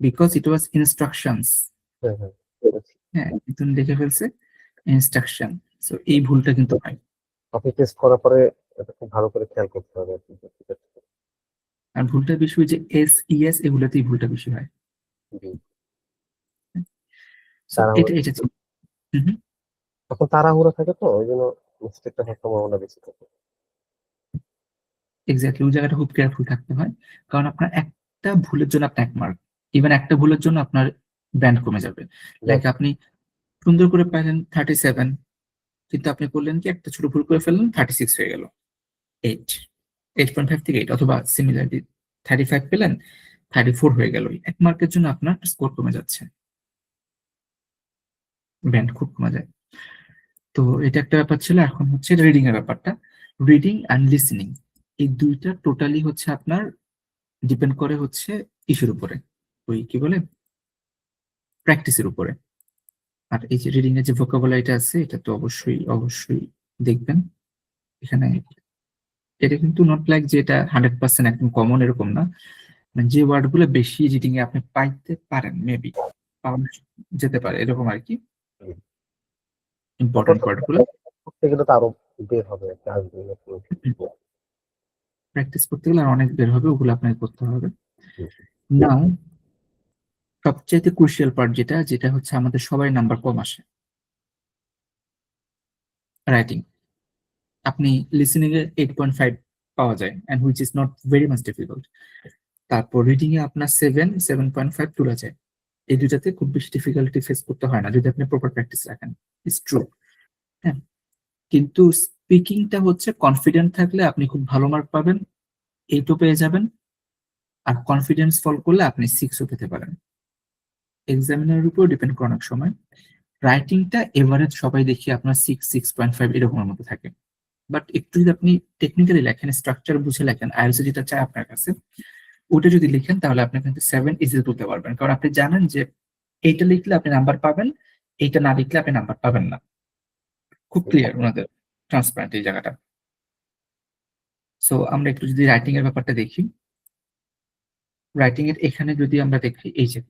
বিকজ ইট ওয়াজ ইনস্ট্রাকশনস। হ্যাঁ হ্যাঁ, হ্যাঁ, কিন্তু দেখে ফেলছে ইনস্ট্রাকশন, সো এই ভুলটা কিন্তু হয়। কপি পেস্ট করার পরে এটা খুব ভালো করে খেয়াল করতে হবে আর কি। ঠিক আছে। আর ভুলটা বেশি ওই যে এস ইএস এগুলোতেই ভুলটা বেশি হয়। জি। সো তাড়াহুড়ো, এটা ছিল। হুম হুম, তখন তাড়াহুড়ো থাকে তো ওই জন্য মিস্টেকটা হওয়ার সম্ভাবনা বেশি থাকে। এক্স্যাক্টলি, ওই জায়গাটা খুব কেয়ারফুল থাকতে হয়, কারণ আপনার একটা ভুলের জন্য আপনার 1 মার্ক, ইভেন একটা ভুলের জন্য আপনার ব্যান্ড কমে যাবে। লাইক দেখ, আপনি সুন্দর করে পাইলেন 37, কিন্তু আপনি করলেন কি একটা ছোট ভুল করে ফেললেন, 36 হয়ে গেল, 8.5 থেকে 8, অথবা সিমিলারলি 35 পেলেন, 34 হয়ে গেল, 1 মার্কের জন্য আপনার স্কোর কমে যাচ্ছে, ব্যান্ড খুব কমে যায়। তো এটা একটা ব্যাপার ছিল। এখন হচ্ছে রিডিং এর ব্যাপারটা, রিডিং অ্যান্ড লিসেনিং, এই দুইটা টোটালি হচ্ছে আপনার ডিপেন্ড করে হচ্ছে ইস্যুর উপরে, ওই কি বলে প্র্যাকটিসের উপরে। আর এই যে রিডিং এর যে ভোকাবুলারিটা আছে, এটা তো অবশ্যই অবশ্যই দেখবেন এখানে। এটা কিন্তু নট লাইক যে এটা 100% একদম কমন, এরকম না, মানে যে ওয়ার্ড গুলো বেশি রিডিং এ আপনি পাইতে পারেন, মেবি পাওয়া যেতে পারে এরকম আর কি, তখন ইম্পর্টেন্ট তো ওয়ার্ড গুলো করতে গেলে তো আরো বের হবে, আসবে নাকি? প্র্যাকটিস করতে গেলে আর অনেক বের হবে, ওগুলো আপনাকে করতে হবে। নাও সবচেয়ে ক্রুশিয়াল পার্ট যেটা যেটা হচ্ছে আমাদের সবাই নাম্বার কম আসে, রাইটিং। আপনি লিসেনিং এ 8.5 পাওয়া যায়, and which is not very much difficult. তারপর রিডিং এ আপনার 7.5 তোলা যায়, এই দুটাতে খুব বেশি ডিফিকাল্টি ফেস করতে হয় না যদি আপনি প্রপার প্র্যাকটিস রাখেন, ইটস ট্রু। হ্যাঁ, কিন্তু স্পিকিংটা হচ্ছে কনফিডেন্ট থাকলে আপনি খুব ভালো মার্ক পাবেন, 8ও পেয়ে যাবেন, আর কনফিডেন্স ফল করলে আপনি 6ও পেতে পারেন, এক্সামিনারের উপর ডিপেন্ড করে অনেক সময়। রাইটিংটা এভারেজ সবাই দেখি আপনার 6.5 এরকমের মধ্যে থাকে, বাট একটু যদি আপনি টেকনিক্যালি লেখেন, স্ট্রাকচার বুঝে লেখেন, আইএলটিএস যেটা চায় আপনার কাছে, ওটা যদি লিখেন তাহলে আপনি কিন্তু 7 ইজিলি তুলতে পারবেন, কারণ আপনি জানেন যে এইটা লিখলে আপনি নাম্বার পাবেন, এইটা না লিখলে আপনি নাম্বার পাবেন না। খুব ক্লিয়ার ওনাদের, ট্রান্সপারেন্ট এই জায়গাটা। সো আমরা একটু যদি রাইটিং এর ব্যাপারটা দেখি, রাইটিং এর এখানে যদি আমরা দেখি, এই যে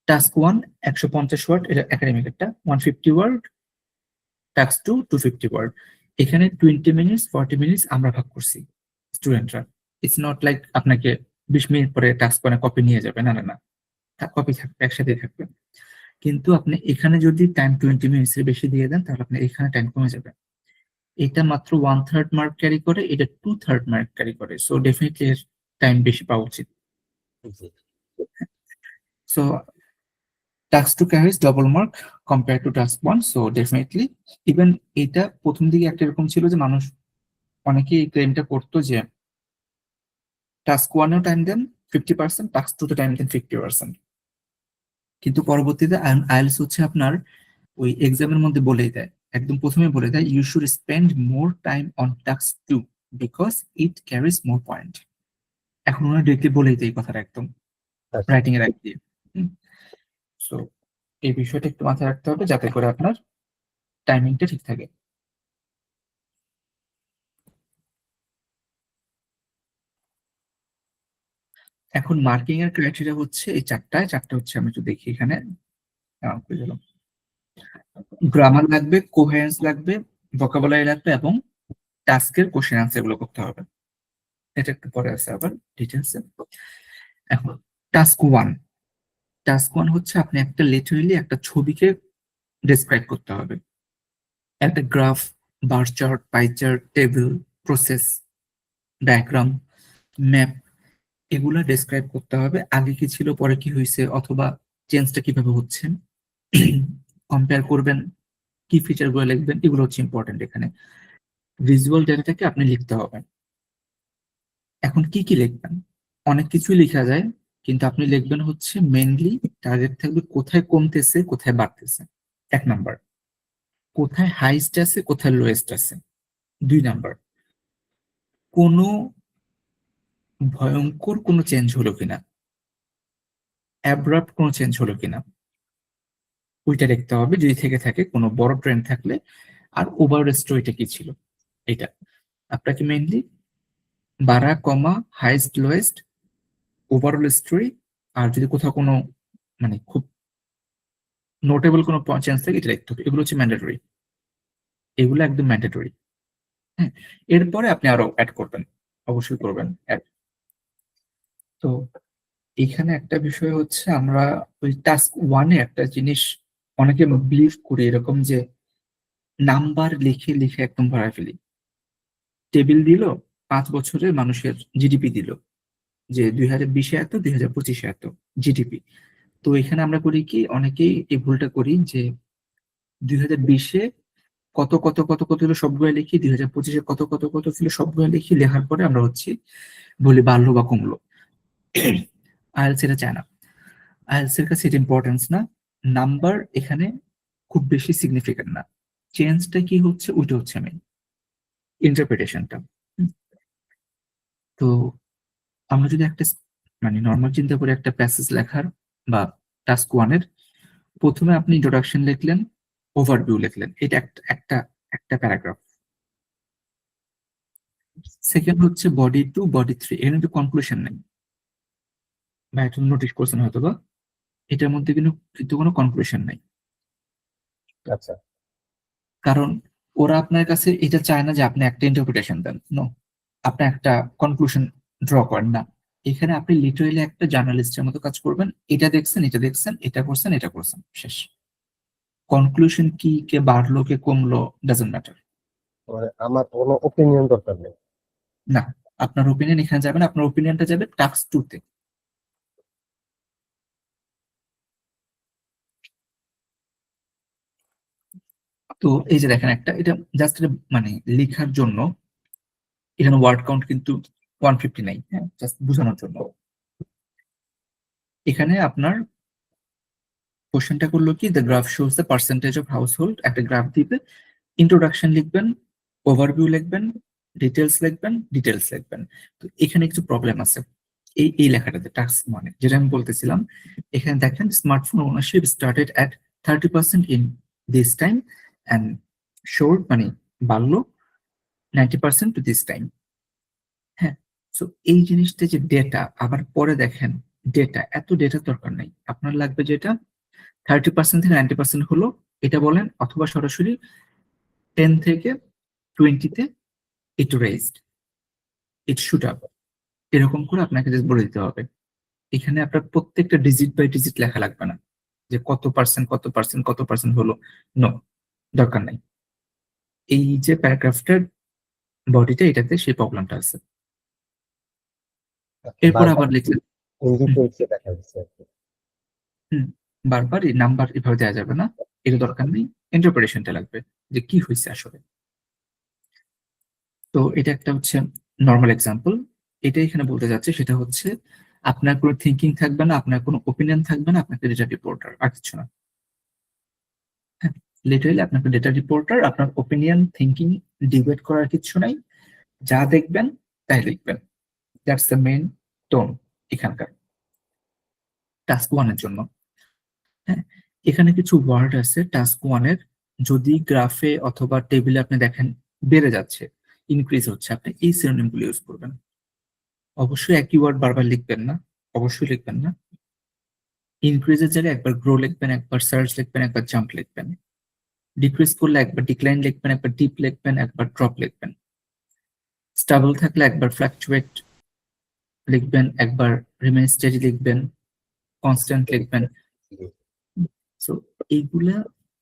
টাস্ক 1 150 ওয়ার্ড, এটা একাডেমিক একটা 150 ওয়ার্ড, টাস্ক 2 250 ওয়ার্ড, এখানে 20 মিনিটস 40 মিনিটস আমরা ভাগ করছি স্টুডেন্টরা। ইটস নট লাইক আপনাকে 20 মিনিট পরে টাস্ক করে কপি নিয়ে যাবে, না না না, কপি থাকবে, একসাথে থাকবে। কিন্তু আপনি এখানে যদি টাইম 20 মিনিটস এর বেশি দিয়ে দেন তাহলে আপনার এখানে টাইম কমে যাবে। এটা মাত্র 1/3 মার্ক ক্যারি করে, এটা 2/3 মার্ক ক্যারি করে, সো ডেফিনেটলি এর টাইম বেশি পাওয়া উচিত। জি। So task 2 carries double mark compare to task 1, so definitely even এটা প্রথম দিকে একটা এরকম ছিল যে মানুষ অনেকেই এই ক্লেমটা করতো যে টাস্ক 1এও টাইম দেন 50%, টাস্ক 2 তে টাইম দেন 50%, কিন্তু পরবর্তীতে আইএলটিএস হচ্ছে আপনার ওই এক্সামের মধ্যে বলেই দেয়, একদম প্রথমে বলে দেয় you should spend more time on task 2, because it carries more point. এখন ওনারা ডিরেক্টলি বলেই দেয় এই কথাটা একদম আচ্ছা রাইটিং এর আগে দিয়ে। সো এই বিষয়টা একটু মাথায় রাখতে হবে যাতে করে আপনার টাইমিংটা ঠিক থাকে। এখন মার্কিং এর ক্রাইটেরিয়া হচ্ছে এই চারটা হচ্ছে আমি একটু দেখি এখানে। গ্রামার লাগবে, কোহেরেন্স লাগবে, ভোকাবুলারি লাগবে এবং টাস্কের কোশ্চেন আনসার গুলো করতে হবে। এটা একটু পরে আছে আবার ডিটেলসে। এখন টাস্ক ওয়ান হচ্ছে আপনি একটা লিটারেলি একটা ছবিকে ডেসক্রাইব করতে হবে। একটা graph, bar chart, pie chart, table, process, diagram, map, এগুলা ডেসক্রাইব করতে হবে। আগে কি ছিল, পরে কি হয়েছে, অথবা চেঞ্জটা কিভাবে হচ্ছে কম্পেয়ার করবেন, কি ফিচার গুলো লিখবেন, এগুলো হচ্ছে ইম্পর্টেন্ট এখানে। ভিজুয়াল ডেটাটাকে আপনি লিখতে হবে। এখন কি কি লিখবেন? অনেক কিছুই লেখা যায়, কিন্তু আপনি লিখবেন হচ্ছে মেইনলি টার্গেট থাকবে কোথায় কমতেছে, কোথায় বাড়তেছে। 1 নাম্বার, কোথায় হাইস্ট আছে, কোথায় লোয়েস্ট আছে। 2 নাম্বার, কোনো ভয়ঙ্কর কোনো চেঞ্জ হলো কিনা, অ্যাব্রাপ্ট কোনো চেঞ্জ হলো কিনা, ওইটা দেখতে হবে যদি থেকে থাকে কোনো বড় ট্রেন্ড থাকলে। আর ওভার স্টোরিটা কি ছিল, এটা আপনাকে মেইনলি বাড়া, কমা, হাইস্ট, লোয়েস্ট, ওভারঅল স্টোরি, আর যদি কোথাও কোনো মানে খুব নোটেবল কোনো চেঞ্জ থাকে এটা লিখতে হবে। এগুলো হচ্ছে ম্যান্ডেটরি, এগুলো একদম ম্যান্ডেটরি। হ্যাঁ, এরপরে আপনি আরো অ্যাড করবেন, অবশ্যই করবেন অ্যাড। তো এখানে একটা বিষয় হচ্ছে আমরা ওই টাস্ক ওয়ানে একটা জিনিস অনেকে বিলিভ করি এরকম যে নাম্বার লিখে লিখে একদম ভরায় ফেলি। টেবিল দিল, 5 বছরে মানুষের জিডিপি দিল, যে 2020-এ এত, 2025-এ এত জিডিপি। তো এখানে আমরা করি কি, অনেকেই এই ভুলটা করি যে 2020-এ কত কত কত কত ছিল সবগুলো লিখি, 2025-এ কত কত কত ছিল সবগুলো লিখি, লেখার পরে আমরা হচ্ছে বলি বাড়লো বা কমলো। আইএলটিএস এটা চায় না। আইএলটিএস এর কাছে এটা ইম্পর্টেন্স না, নাম্বার এখানে খুব বেশি সিগনিফিকেন্ট না। চেঞ্জটা কি হচ্ছে ওইটা হচ্ছে মেইন, ইন্টারপ্রিটেশনটা। তো আমরা যদি একটা মানে নর্মাল চিন্তা করে একটা প্যাসেজ লেখার বা টাস্ক ওয়ানের, প্রথমে আপনি ইন্ট্রোডাকশন লিখলেন, ওভারভিউ লিখলেন, এটা একটা একটা একটা প্যারাগ্রাফ। সেকেন্ড হচ্ছে বডি 2, বডি 3, এখানে কিন্তু কনক্লুশন নেই, বা একটু নোটিস করছেন হয়তো বা এটার মধ্যে কিন্তু কিন্তু কোনো কনক্লুশন নাই। আচ্ছা কারণ ওরা আপনার কাছে এটা চায় না যে আপনি একটা ইন্টারপ্রিটেশন দেন, নো, আপনি একটা কনক্লুশন ড্র করেন না। এখানে আপনি লিটারেলি একটা জার্নালিস্টের মতো কাজ করবেন, এটা দেখছেন, এটা দেখছেন, এটা করছেন, এটা করছেন, শেষ। কনক্লুশন কি, কে বাড়লো কে কমলো, ডাজন্ট ম্যাটার। মানে আমার কোনো ওপিনিয়ন দরকার নেই। না, আপনার ওপিনিয়ন এখানে যাবে না, আপনার ওপিনিয়নটা যাবে টাস্ক 2-তে। তো এই যে দেখেন একটা, এটা জাস্ট মানে লেখার জন্য, এখানে ওয়ার্ড কাউন্ট কিন্তু 150 নাই, হ্যাঁ, জাস্ট বোঝানোর জন্য। এখানে আপনার কোশ্চেনটা করলো কি, the graph shows the percentage of house hold, একটা গ্রাফ দিবে, ইন্ট্রোডাকশন লিখবেন, ওভারভিউ লিখবেন, ডিটেলস লিখবেন, ডিটেলস লিখবেন। তো এখানে কিছু প্রবলেম আছে এই লেখাটাতে, টাস্ক মানে যেটা আমি বলতেছিলাম। এখানে দেখেন smartphone ownership started at 30% in this time and showed মানে বাড়লো 90% টু দিস টাইম। হ্যাঁ, সো এই জিনিসটা যে ডেটা, আবার পরে দেখেন ডেটা, এত ডেটা দরকার নাই, আপনার লাগবে যেটা 30% থেকে 90% হলো এটা বলেন, অথবা সরাসরি 10 থেকে 20-তে ইট রেজড, ইট শুট আপ, এরকম করে আপনাকে জাস্ট বলে দিতে হবে। এখানে আপনার প্রত্যেকটা ডিজিট বাই ডিজিট লেখা লাগবে না, যে কত পার্সেন্ট কত পার্সেন্ট কত পার্সেন্ট হলো, নো, দরকার নাই। এই যে প্যারাগ্রাফটার বডিটা, এটাতে সেই প্রবলেমটা আছে। আচ্ছা, এরপর বারবার আবার লিখলেন, ইন হুম, ডিটেলসে দেখা যাচ্ছে আর কি। হুম, বারবার এই নাম্বার এভাবে দেওয়া যাবে না, এটা দরকার নেই, ইন্টারপ্রিটেশনটা লাগবে যে কি হয়েছে আসলে। তো এটা একটা হচ্ছে নর্মাল এক্সাম্পল। এটা এখানে বলতে যাচ্ছে সেটা হচ্ছে আপনার কোনো থিঙ্কিং থাকবে না, আপনার কোনো ওপিনিয়ন থাকবে না, আপনাকে ডেটা রিপোর্টার আর কিছু না। হ্যাঁ, লিটারালি আপনাকে ডেটা রিপোর্টার, আপনার ওপিনিয়ন থিঙ্কিং ডিবেট করার কিছু নাই। যা দেখবেন তাই লিখবেন। দ্যাটস দ্য মেইন টোন এখানকার টাস্ক 1 এর জন্য। হ্যাঁ, এখানে কিছু ওয়ার্ড আছে টাস্ক 1 এর, যদি গ্রাফে অথবা টেবিলে আপনি দেখেন বেড়ে যাচ্ছে, ইনক্রিজ হচ্ছে, আপনি এই সিনোনিম গুলো ইউজ করবেন। অবশ্যই একই ওয়ার্ড বারবার লিখবেন না, অবশ্যই লিখবেন না। ইনক্রিজের জায়গায় একবার গ্রো লিখবেন, একবার সার্চ লিখবেন, একবার জাম্প লিখবেন। ডিক্রিজ করলে একবার ডিক্লাইন লিখবেন, একবার ডিপ লিখবেন, একবার ড্রপ লিখবেন। স্টেবল থাকলে একবার ফ্লাকচুয়েট লিখবেন, একবার রিমেইন স্টেডি লিখবেন, কনস্ট্যান্ট লিখবেন। সো এইগুলা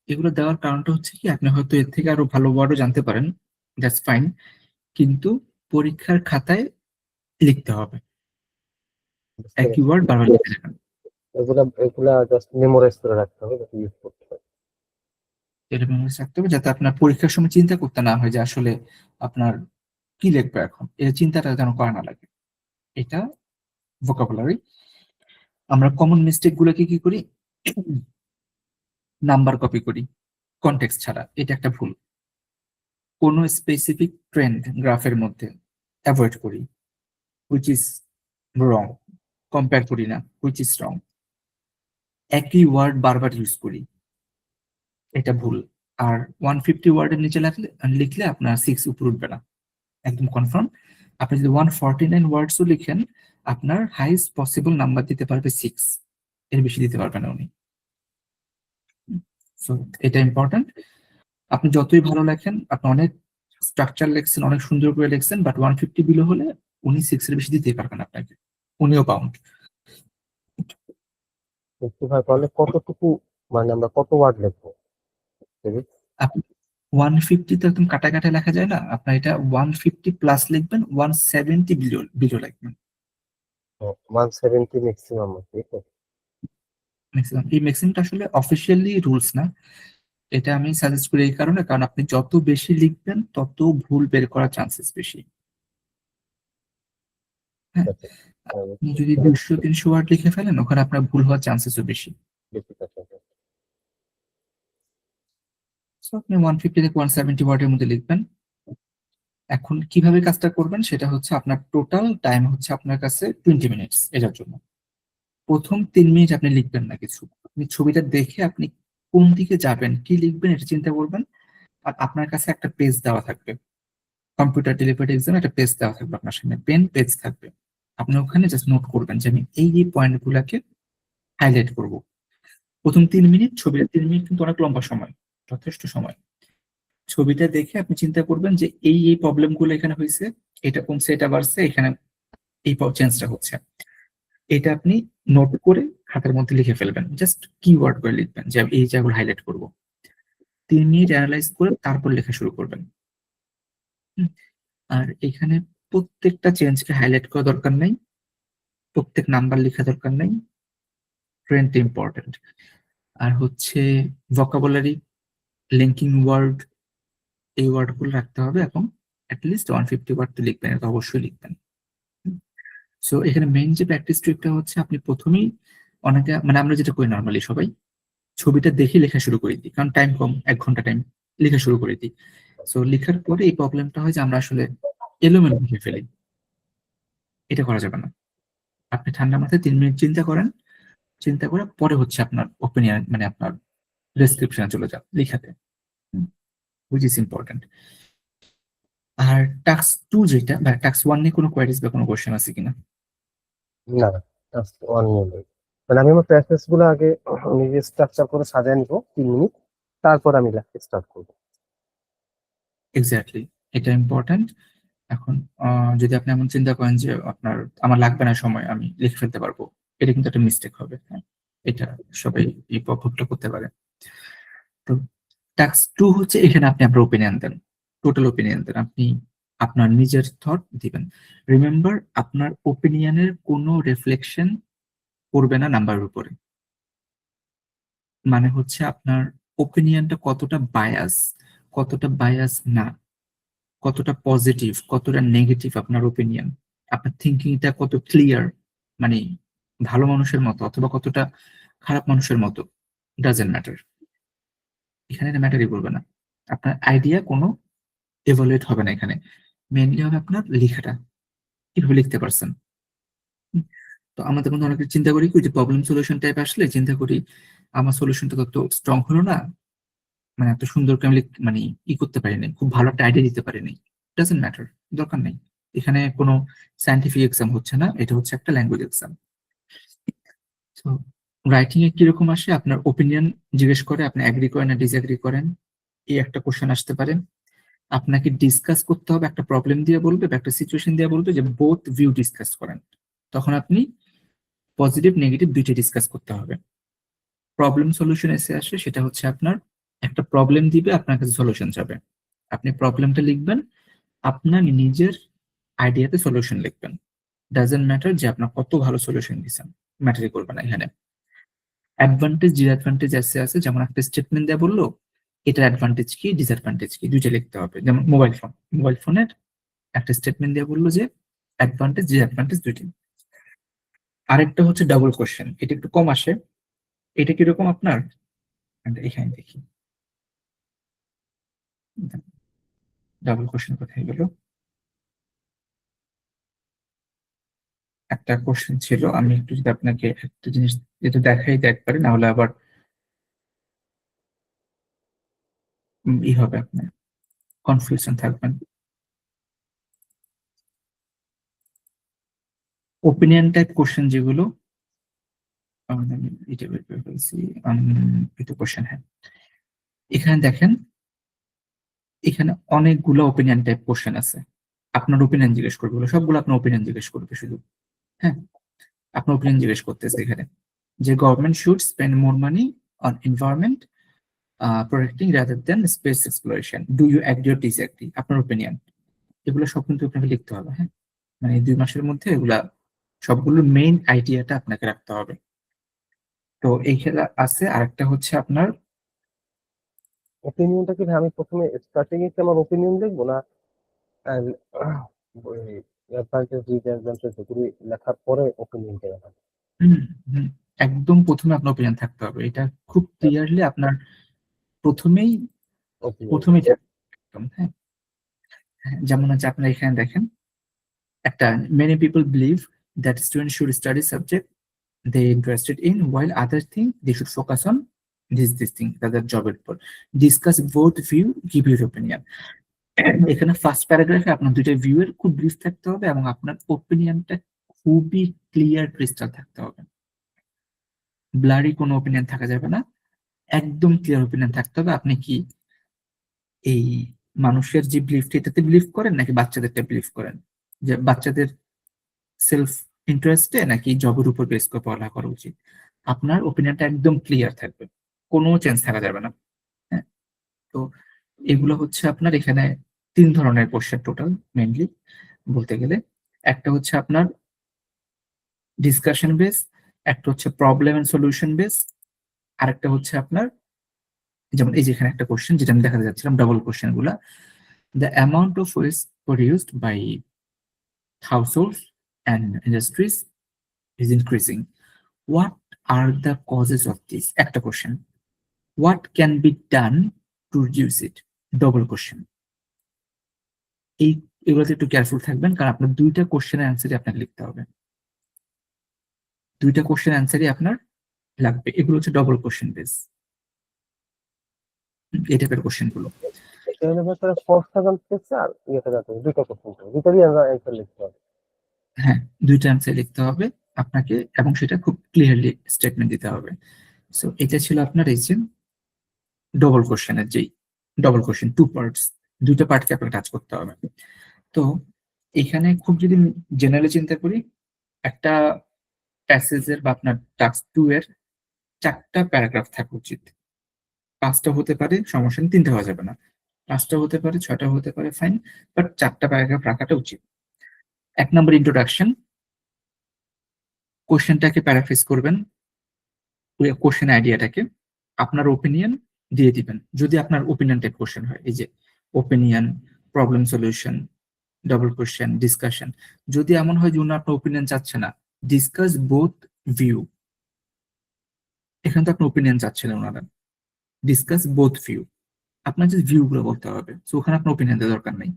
এগুলো দেওয়ার কারণটা হচ্ছে কি, আপনি হয়তো এর থেকে আরো ভালো ওয়ার্ডও জানতে পারেন, দ্যাটস ফাইন, কিন্তু পরীক্ষার খাতায় লিখতে হবে, বুঝতে একই পেরেছি। ওয়ার্ড বারবার লিখে যাবেন। এগুলা এগুলা জাস্ট মেমোরাইজ করে রাখতে হবে, যাতে ইউজ করতে পারি। এটা মনে রাখতে হবে যাতে আপনার পরীক্ষার সময় চিন্তা করতে না হয় যে আসলে আপনার কি লিখবে এখন, এই চিন্তাটা যেন করা না লাগে। এটা ভোকাবুলারি। আমরা কমন মিস্টেক গুলোকে কি করি, নাম্বার কপি করি কনটেক্সট ছাড়া, এটা একটা ভুল। কোন স্পেসিফিক ট্রেন্ড গ্রাফের মধ্যে অ্যাভয়েড করি, হুইচ ইজ রং। কম্পেয়ার করি না, হুইচ ইজ রং। একই ওয়ার্ড বারবার ইউজ করি, এটা ভুল। আর 150 ওয়ার্ডের নিচে লিখলে আপনার 6 উপর উঠবে না, একদম কনফার্ম। আপনি যদি 149 ওয়ার্ডসও লিখেন, আপনার হাইস্ট পসিবল নাম্বার দিতে পারবে 6, এর বেশি দিতে পারবে না উনি। সো এটা ইম্পর্টেন্ট। আপনি যতই ভালো লেখেন, আপনি অনেক স্ট্রাকচার লিখছেন, অনেক সুন্দর করে লিখছেন, বাট 150 বিলো হলে উনি 6 এর বেশি দিতেই পারবেন আপনাকে, উনিও বাউন্ড। কিন্তু ভাই তাহলে কতটুকু, মানে আমরা কত ওয়ার্ড লিখবো? আপনি 150 তো একদম কাটা কাটা লেখা যায় না, আপনার এটা 150 প্লাস লিখবেন, 170 বিলো বিলো লিখবেন 170 ম্যাক্সিমাম, ঠিক আছে। ম্যাক্সিমাম। এই ম্যাক্সিমামটা আসলে অফিসিয়ালি রুলস না, এটা আমি সাজেস্ট করি এই কারণে, কারণ আপনি যত বেশি লিখবেন তত ভুল বের করার চান্সেস বেশি। হ্যাঁ, আচ্ছা, আপনি যদি 200-300 ওয়ার্ড লিখে ফেলেন, ওখানে আপনার ভুল হওয়ার চান্সেসও বেশি। বেশি কথা। So আপনি 150 থেকে 170 ওয়ার্ডের মধ্যে লিখবেন। এখন কিভাবে কাজটা করবেন সেটা হচ্ছে, আপনার টোটাল টাইম হচ্ছে আপনার কাছে 20 মিনিটস এটার জন্য। প্রথম 3 মিনিট আপনি লিখবেন না কিছু, আপনি ছবিটা দেখে আপনি কোন দিকে যাবেন, কি লিখবেন এটা চিন্তা করবেন। আর আপনার কাছে একটা পেজ দেওয়া থাকবে, কম্পিউটার ডেলিভারি এক্সাম একটা পেজ দেওয়া থাকবে, আপনার সামনে পেন পেজ থাকবে। আপনি ওখানে জাস্ট নোট করবেন যে আমি এই পয়েন্ট গুলাকে হাইলাইট করব। প্রথম 3 মিনিট, ছবিটা 3 মিনিট কিন্তু অনেক লম্বা সময়, যথেষ্ট সময়। ছবিটা দেখে আপনি চিন্তা করবেন যে এই প্রবলেম গুলো এখানে হয়েছে, এটা কমছে, এটা বাড়ছে, এখানে এই চেঞ্জটা হচ্ছে। এটা আপনি নোট করে খাতার মধ্যে লিখে ফেলবেন, জাস্ট কিওয়ার্ড করে লিখবেন যে আমি এই জায়গাগুলো হাইলাইট করব। 3 মিনিট অ্যানালাইজ করে তারপর লেখা শুরু করবেন। হুম, আর এখানে প্রত্যেকটা চেঞ্জকে হাইলাইট করা দরকার নাই, প্রত্যেক নাম্বার লেখা দরকার নাই, ট্রেন্ড ইম্পর্টেন্ট। আর হচ্ছে ভোকাবুলারি, লিঙ্কিং ওয়ার্ড, এই ওয়ার্ড গুলো রাখতে হবে, এবং অ্যাটলিস্ট 150 ওয়ার্ড তো লিখবেন, এটা অবশ্যই লিখবেন। সো এখানে মেইন যে প্র্যাকটিস ট্রিকটা হচ্ছে, আপনি প্রথমেই, অনেকে মানে আমরা যেটা করি নর্মালি সবাই, ছবিটা দেখে লেখা শুরু করে দিই, কারণ টাইম কম, 1 ঘন্টা টাইম, লেখা শুরু করে দিই। সো লেখার পরে এই প্রবলেমটা হয় যে আমরা আসলে এলোমেলো লিখে ফেলি, এটা করা যাবে না। আপনি ঠান্ডা মাথায় 3 মিনিট চিন্তা করেন, চিন্তা করে পরে হচ্ছে আপনার ওপিনিয়ন, মানে আপনার ডেসক্রিপশনে চলে যান লিখাতে, হুইচ ইজ ইম্পর্টেন্ট। আর টাস্ক 2 যেটা, বা টাস্ক 1 নিয়ে কোনো কোয়ারিজ বা কোনো কোশ্চেন আছে কিনা? না, জাস্ট 1 মিনিট। মানে আমি আমার প্র্যাকটিস গুলো আগে নিজে স্ট্রাকচার করে সাজিয়ে নিবো 3 মিনিট, তারপর আমি লেখা স্টার্ট করবো। এক্স্যাক্টলি, এটা ইম্পর্টেন্ট। এখন যদি আপনি এমন চিন্তা করেন যে আপনার আমার লাগবে না সময়, আমি লিখে ফেলতে পারবো, এটা কিন্তু একটা মিস্টেক হবে। হ্যাঁ, এটা সবাই এই ভুলটা করতে পারে। তো টাস্ক 2 হচ্ছে, এখানে আপনি আপনার ওপিনিয়ন দেন, টোটাল ওপিনিয়ন দেন, আপনি আপনার নিজের থট দিবেন। রিমেম্বার, আপনার ওপিনিয়নের কোনো রিফ্লেকশন করবে না নাম্বারের উপরে। মানে হচ্ছে আপনার ওপিনিয়নটা কতটা বায়াস না, কতটা পজিটিভ, কতটা নেগেটিভ আপনার ওপিনিয়ন, আপনার থিঙ্কিংটা কত ক্লিয়ার, মানে ভালো মানুষের মতো অথবা কতটা খারাপ মানুষের মতো, ডাজেন্ট ম্যাটার। এখানে এটা ম্যাটারই করবে না, আপনার আইডিয়া কোনো এভালুয়েট হবে না এখানে। মেইনলি হবে আপনার লেখাটা কিভাবে লিখতে পারছেন। তো আমাদের মধ্যে অনেকে চিন্তা করি কি যে প্রবলেম সলিউশন টাইপ আসলে চিন্তা করি আমার সলিউশনটা তত স্ট্রং হলো না, মানে এত সুন্দর করে আমি মানে করতে পারিনি, খুব ভালো একটা আইডিয়া দিতে পারিনি। ডাজন্ট ম্যাটার, দরকার নেই। এখানে কোনো সায়েন্টিফিক এক্সাম হচ্ছে না, এটা হচ্ছে একটা ল্যাঙ্গুয়েজ এক্সাম। তো রাইটিং এ কিরকম আসে, আপনার ওপিনিয়ন জিজ্ঞেস করে, আপনি অ্যাগ্রি করেন না ডিসঅ্যাগ্রি করেন, এই একটা কোশ্চেন আসতে পারে। আপনাকে ডিসকাস করতে হবে, একটা প্রবলেম দিয়ে বলবে বা একটা সিচুয়েশন দিয়ে বলবে যে বোথ ভিউ ডিসকাস করেন, তখন আপনি পজিটিভ নেগেটিভ দুইটা ডিসকাস করতে হবে। প্রবলেম সলিউশন এসে আসে, সেটা হচ্ছে আপনার একটা প্রবলেম দিবে, আপনার কাছে সলিউশন যাবে, আপনি প্রবলেমটা লিখবেন, আপনার নিজের আইডিয়াতে সলিউশন লিখবেন। ডাজন্ট ম্যাটার যে আপনার কত ভালো সলিউশন দিচ্ছেন, ম্যাটারই করবে না এখানে। অ্যাডভান্টেজ ডিসঅ্যাডভান্টেজ আছে, যেমন একটা স্টেটমেন্ট দেয়া বললো এটার অ্যাডভান্টেজ কি ডিসঅ্যাডভান্টেজ কি দুইটা লিখতে হবে। যেমন মোবাইল ফোনের একটা স্টেটমেন্ট দিয়ে বললো যে অ্যাডভান্টেজ ডিসঅ্যাডভান্টেজ দুইটি। আরেকটা হচ্ছে ডাবল কোশ্চেন, এটা একটু কম আসে। এটা কিরকম আপনার, এখানে দেখি ডাবল কোশ্চেন কোথায় গেল। একটা কোশ্চেন ছিল, আমি একটু যদি আপনাকে একটা জিনিস যেটা দেখাই একবারে, না হলে আবার হবে, আপনার কনফিউশন থাকবেন। ওপিনিয়ন টাইপ কোশ্চেন যেগুলো, আমি এটা বের করে ফেলছি, এটা কোশ্চেন, হ্যাঁ এখানে দেখেন, এখানে অনেকগুলো ওপিনিয়ন টাইপ কোশ্চেন আছে। আপনার ওপিনিয়ন জিজ্ঞেস করবে, সবগুলো আপনার ওপিনিয়ন জিজ্ঞেস করবে শুধু। হ্যাঁ, আপনার ওপিনিয়ন জিজ্ঞেস করতেছে এখানে যে government should spend more money on environment protecting rather than space exploration, do you agree or disagree, আপনার ওপিনিয়ন। এগুলো সব কিন্তু আপনাকে লিখতে হবে। হ্যাঁ, মানে এই 2 মাসের মধ্যে এগুলা সবগুলো মেইন আইডিয়াটা আপনাকে রাখতে হবে। তো এই খেলা আছে। আরেকটা হচ্ছে আপনার ওপিনিয়নটা কি ভাই, আমি প্রথমে স্টার্টিং এ কি আমার ওপিনিয়ন লিখবো না অ্যাডভান্টেজ ডিসঅ্যাডভান্টেজ এগুলি লেখার পরে ওপিনিয়নটা লেখা? হুম, হুম, একদম প্রথমে আপনার ওপিনিয়ন থাকতে হবে, এটা খুব ক্লিয়ারলি আপনার প্রথমেই ওপিনিয়ন প্রথমেই একদম। হ্যাঁ, হ্যাঁ, যেমন হচ্ছে আপনার এখানে দেখেন একটা, many people believe that student should study subject they interested in while others think they should focus on this thing তাদের জবের উপর, discuss both view, give your opinion। এখানে ফার্স্ট প্যারাগ্রাফে আপনার দুইটা ভিউ এর খুব ব্রিফ থাকতে হবে এবং আপনার ওপিনিয়নটা খুবই ক্লিয়ার ক্রিস্টাল থাকতে হবে, ব্লারি কোনো ওপিনিয়ন থাকা যাবে না, একদম ক্লিয়ার ওপিনিয়ন থাকতে হবে। আপনি কি এই মানুষের যে বিলিফটা এটাতে বিলিভ করেন নাকি বাচ্চাদেরটা বিলিভ করেন, যে বাচ্চাদের সেলফ ইন্টারেস্টে নাকি জবের উপর বেস করে পড়ালেখা করা উচিত, আপনার ওপিনিয়নটা একদম ক্লিয়ার থাকবে, কোনো চেঞ্জ থাকা যাবে না। হ্যাঁ, তো এগুলো হচ্ছে আপনার এখানে 3 ধরনের কোশ্চেন টোটাল মেইনলি বলতে গেলে। একটা হচ্ছে আপনার ডিসকাশন বেস, একটা হচ্ছে প্রবলেম এন্ড সলিউশন বেস, আরেকটা হচ্ছে আপনার যেমন এই যে এখানে একটা কোশ্চেন যেটা আমি দেখাতে যাচ্ছিলাম ডাবল কোশ্চেন গুলা, the amount of waste produced by households and industries is increasing, what are the causes of this, একটা question. What can be done to reduce it, double question. এই এগুলোতে একটু কেয়ারফুল থাকবেন, কারণ আপনার দুইটা কোশ্চেনের অ্যান্সারই আপনাকে লিখতে হবে, দুইটা কোশ্চেন অ্যান্সারই আপনার লাগবে। এগুলো হচ্ছে ডবল কোশ্চেন বেস, এই টাইপের কোশ্চেন গুলো। এটা হলে ব্যাপারে ফর্সটা জানতে চাচ্ছে আর ইয়েটা জানতে চাচ্ছে, দুইটা কোশ্চেন দুইটারই অ্যান্সার লিখতে হবে। হ্যাঁ, দুইটা অ্যান্সার লিখতে হবে আপনাকে এবং সেটা খুব ক্লিয়ারলি স্টেটমেন্ট দিতে হবে। সো এটা ছিল আপনার এই যে ডবল কোশ্চেনের যেই ডবল কোশ্চেন 2 পার্টস, দুইটা পার্টকে আপনাকে টাচ করতে হবে। তো এখানে খুব যদি জেনারেলি চিন্তা করি, একটা প্যাসেজের বা আপনার টাস্ক 2 এর 4টা প্যারাগ্রাফ থাকা উচিত, 5টা হতে পারে সমস্যা নেই, 3টে হওয়া যাবে না, 5টা হতে পারে 6টা হতে পারে ফাইন, বাট 4টা প্যারাগ্রাফ রাখাটা উচিত। 1 নম্বর ইন্ট্রোডাকশন, কোশ্চেনটাকে প্যারাফ্রেজ করবেন, কোশ্চেন আইডিয়াটাকে আপনার ওপিনিয়ন দিয়ে দিবেন, যদি আপনার ওপিনিয়ন টাইপ কোশ্চেন হয়, এই যে opinion, problem solution, double question, discussion. যদি এমন হয় যে উনি আপনার ওপিনিয়ন চাচ্ছে না, ডিসকাস বোথ ভিউ, এখানে তো আপনার ওপিনিয়ন চাচ্ছিলেন ওনারা, ডিসকাস বোথ ভিউ, আপনার যে ভিউ গুলো বলতে হবে, তো ওখানে আপনার ওপিনিয়ন দেওয়ার দরকার নেই।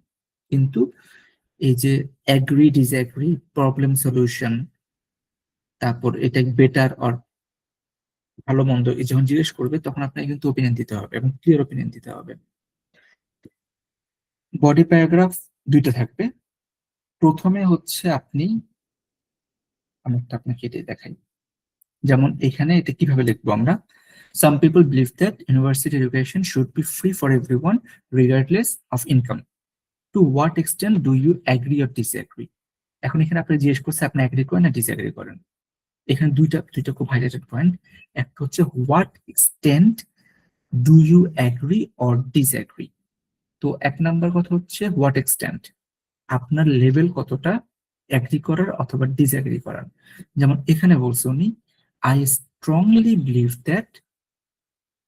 কিন্তু এই যে অ্যাগ্রি ডিসঅ্যাগ্রি, প্রবলেম সলিউশন, তারপর এটা বেটার অর ভালো মন্দ, এই যখন জিজ্ঞেস করবে তখন আপনাকে কিন্তু ওপিনিয়ন দিতে হবে এবং ক্লিয়ার ওপিনিয়ন দিতে হবে। বডি প্যারাগ্রাফ দুইটা থাকবে। প্রথমে হচ্ছে আমি একটা আপনাকে এটাই দেখাই, যেমন এখানে এটা কিভাবে লিখবো আমরা, some people believe that university education should be free for everyone regardless of income. To what extent do you agree or disagree? এখন এখানে আপনি জিজ্ঞেস করছে আপনি এগ্রি করেন না ডিসএগ্রি করেন। এখানে দুইটা খুব হাইলাইটেড পয়েন্ট। একটা হচ্ছে what extent do you agree or disagree. তো এক নাম্বার কথা হচ্ছে হোয়াট এক্সটেন্ট, আপনার লেভেল কতটা অ্যাগ্রি করার অথবা ডিসঅ্যাগ্রি করার। যেমন এখানে বলছে উনি, I strongly believe that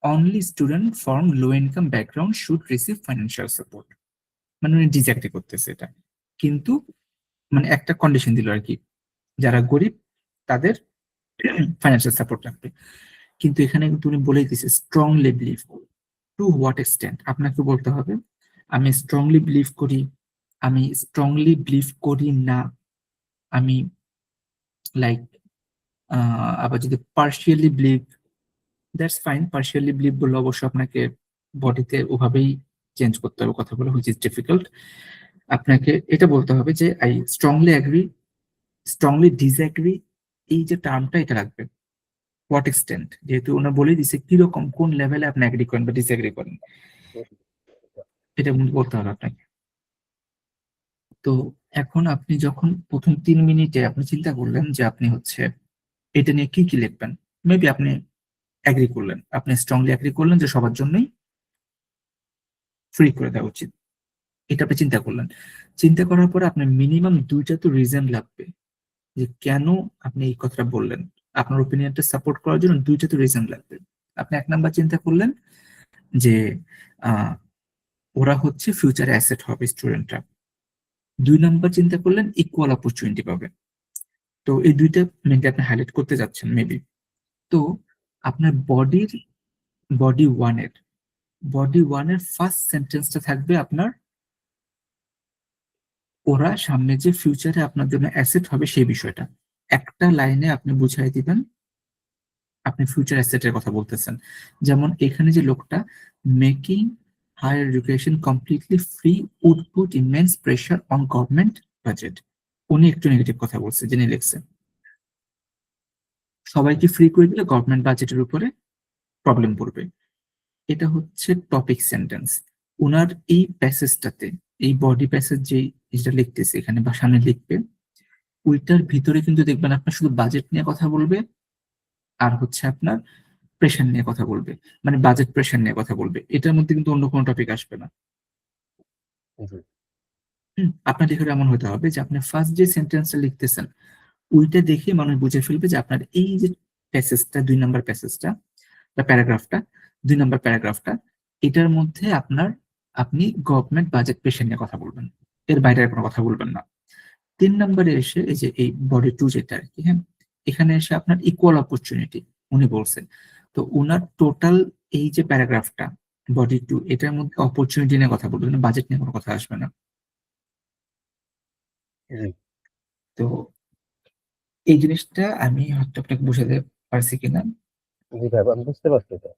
only student from low income background should receive financial support. মানে উনি ডিসঅ্যাগ্রি করতেছে এটা, কিন্তু মানে একটা কন্ডিশন দিল আর কি, যারা গরিব তাদের ফাইন্যান্সিয়াল সাপোর্ট লাগবে। কিন্তু এখানে কিন্তু উনি বলেই দিচ্ছে strongly believe. To what extent আপনাকে বলতে হবে আমি স্ট্রংলি বিলিভ করি, আমি স্ট্রংলি বিলিভ করি না, আমি লাইক আবার যদি partially believe, that's fine. Partially believe বললে অবশ্য আপনাকে বডিতে ওভাবেই চেঞ্জ করতে হবে কথাগুলো, হুইচ ইজ ডিফিকাল্ট। আপনাকে এটা বলতে হবে যে I strongly agree, strongly disagree, এই যে টার্মটা এটা রাখবে। হোয়াট এক্সটেন্ট যেহেতু ওনার বলেই দিছে কিরকম কোন লেভেলে আপনি অ্যাগ্রি করেন বা ডিসঅ্যাগ্রি করেন, এটা বলতে হবে আপনাকে। তো এখন আপনি যখন প্রথম 3 মিনিটে আপনি চিন্তা করলেন যে আপনি হচ্ছে এটা নিয়ে কি কি লিখবেন, মেবি আপনি অ্যাগ্রি করলেন, আপনি স্ট্রংলি অ্যাগ্রি করলেন যে সবার জন্যই ফ্রি করে দেওয়া উচিত, এটা আপনি চিন্তা করলেন। চিন্তা করার পরে আপনার মিনিমাম 2টা তো রিজন লাগবে যে কেন আপনি এই কথাটা বললেন। আপনার ওপিনিয়নটা সাপোর্ট করার জন্য 2টা তো রিজন লাগবে। আপনি 1 নাম্বার চিন্তা করলেন যে আহ ওরা হচ্ছে ফিউচার অ্যাসেট হবে স্টুডেন্টরা। 2 নাম্বার চিন্তা করলেন ইকুয়াল অপরচুনিটি পাবে। তো এই 2টা মেনলি আপনি হাইলাইট করতে যাচ্ছেন মেবি। তো আপনার বডি ওয়ানের ফার্স্ট সেন্টেন্সটা থাকবে আপনার ওরা সামনে যে ফিউচারে আপনার জন্য অ্যাসেট হবে সেই বিষয়টা। একটা লাইনে আপনি বুঝাই দিবেন আপনি ফিউচার অ্যাসেটের কথা বলতেছেন। যেমন এখানে যে লোকটা, making higher education completely free would put immense pressure on government budget, উনি একটু নেগেটিভ কথা বলছে যিনি লিখছেন। সবাইকে ফ্রি করে দিলে গভর্নমেন্ট বাজেটের উপরে প্রবলেম পড়বে। এটা হচ্ছে টপিক সেন্টেন্স। ওনার এই প্যাসেজটাতে, এই বডি প্যাসেজ যেটা লিখতেছে এখানে বা সামনে লিখবে, ওইটার ভিতরে কিন্তু দেখবেন আপনার শুধু বাজেট নিয়ে কথা বলবে আর হচ্ছে আপনার প্রেশার নিয়ে কথা বলবে, মানে বাজেট প্রেশার নিয়ে কথা বলবে। এটার মধ্যে কিন্তু অন্য কোনো টপিক আসবে না। জি আপনার দেখে এমন হতে হবে যে আপনি ফার্স্ট যে সেন্টেন্সটা লিখতেছেন ওইটা দেখে মানুষ বুঝে ফেলবে যে আপনার এই যে প্যাসেজটা 2 নাম্বার প্যাসেজটা বা প্যারাগ্রাফটা, 2 নাম্বার প্যারাগ্রাফটা, এটার মধ্যে আপনি গভর্নমেন্ট বাজেট প্রেশার নিয়ে কথা বলবেন, এর বাইরে আর কোনো কথা বলবেন না। 3 নাম্বারে এসে এই যে এই বডি 2 যেটা আর কি, হ্যাঁ, এখানে এসে আপনার ইকুয়াল অপরচুনিটি উনি বলছেন। তো ওনার টোটাল এই যে প্যারাগ্রাফটা বডি 2 এটার মধ্যে অপরচুনিটি নিয়ে কথা বলবেন, বাজেট নিয়ে কোনো কথা আসবে না। জি তো এই জিনিসটা আমি হয়তো আপনাকে বুঝাতে পারছি কিনা। জি ভাই, আমি বুঝতে পারছি এটা।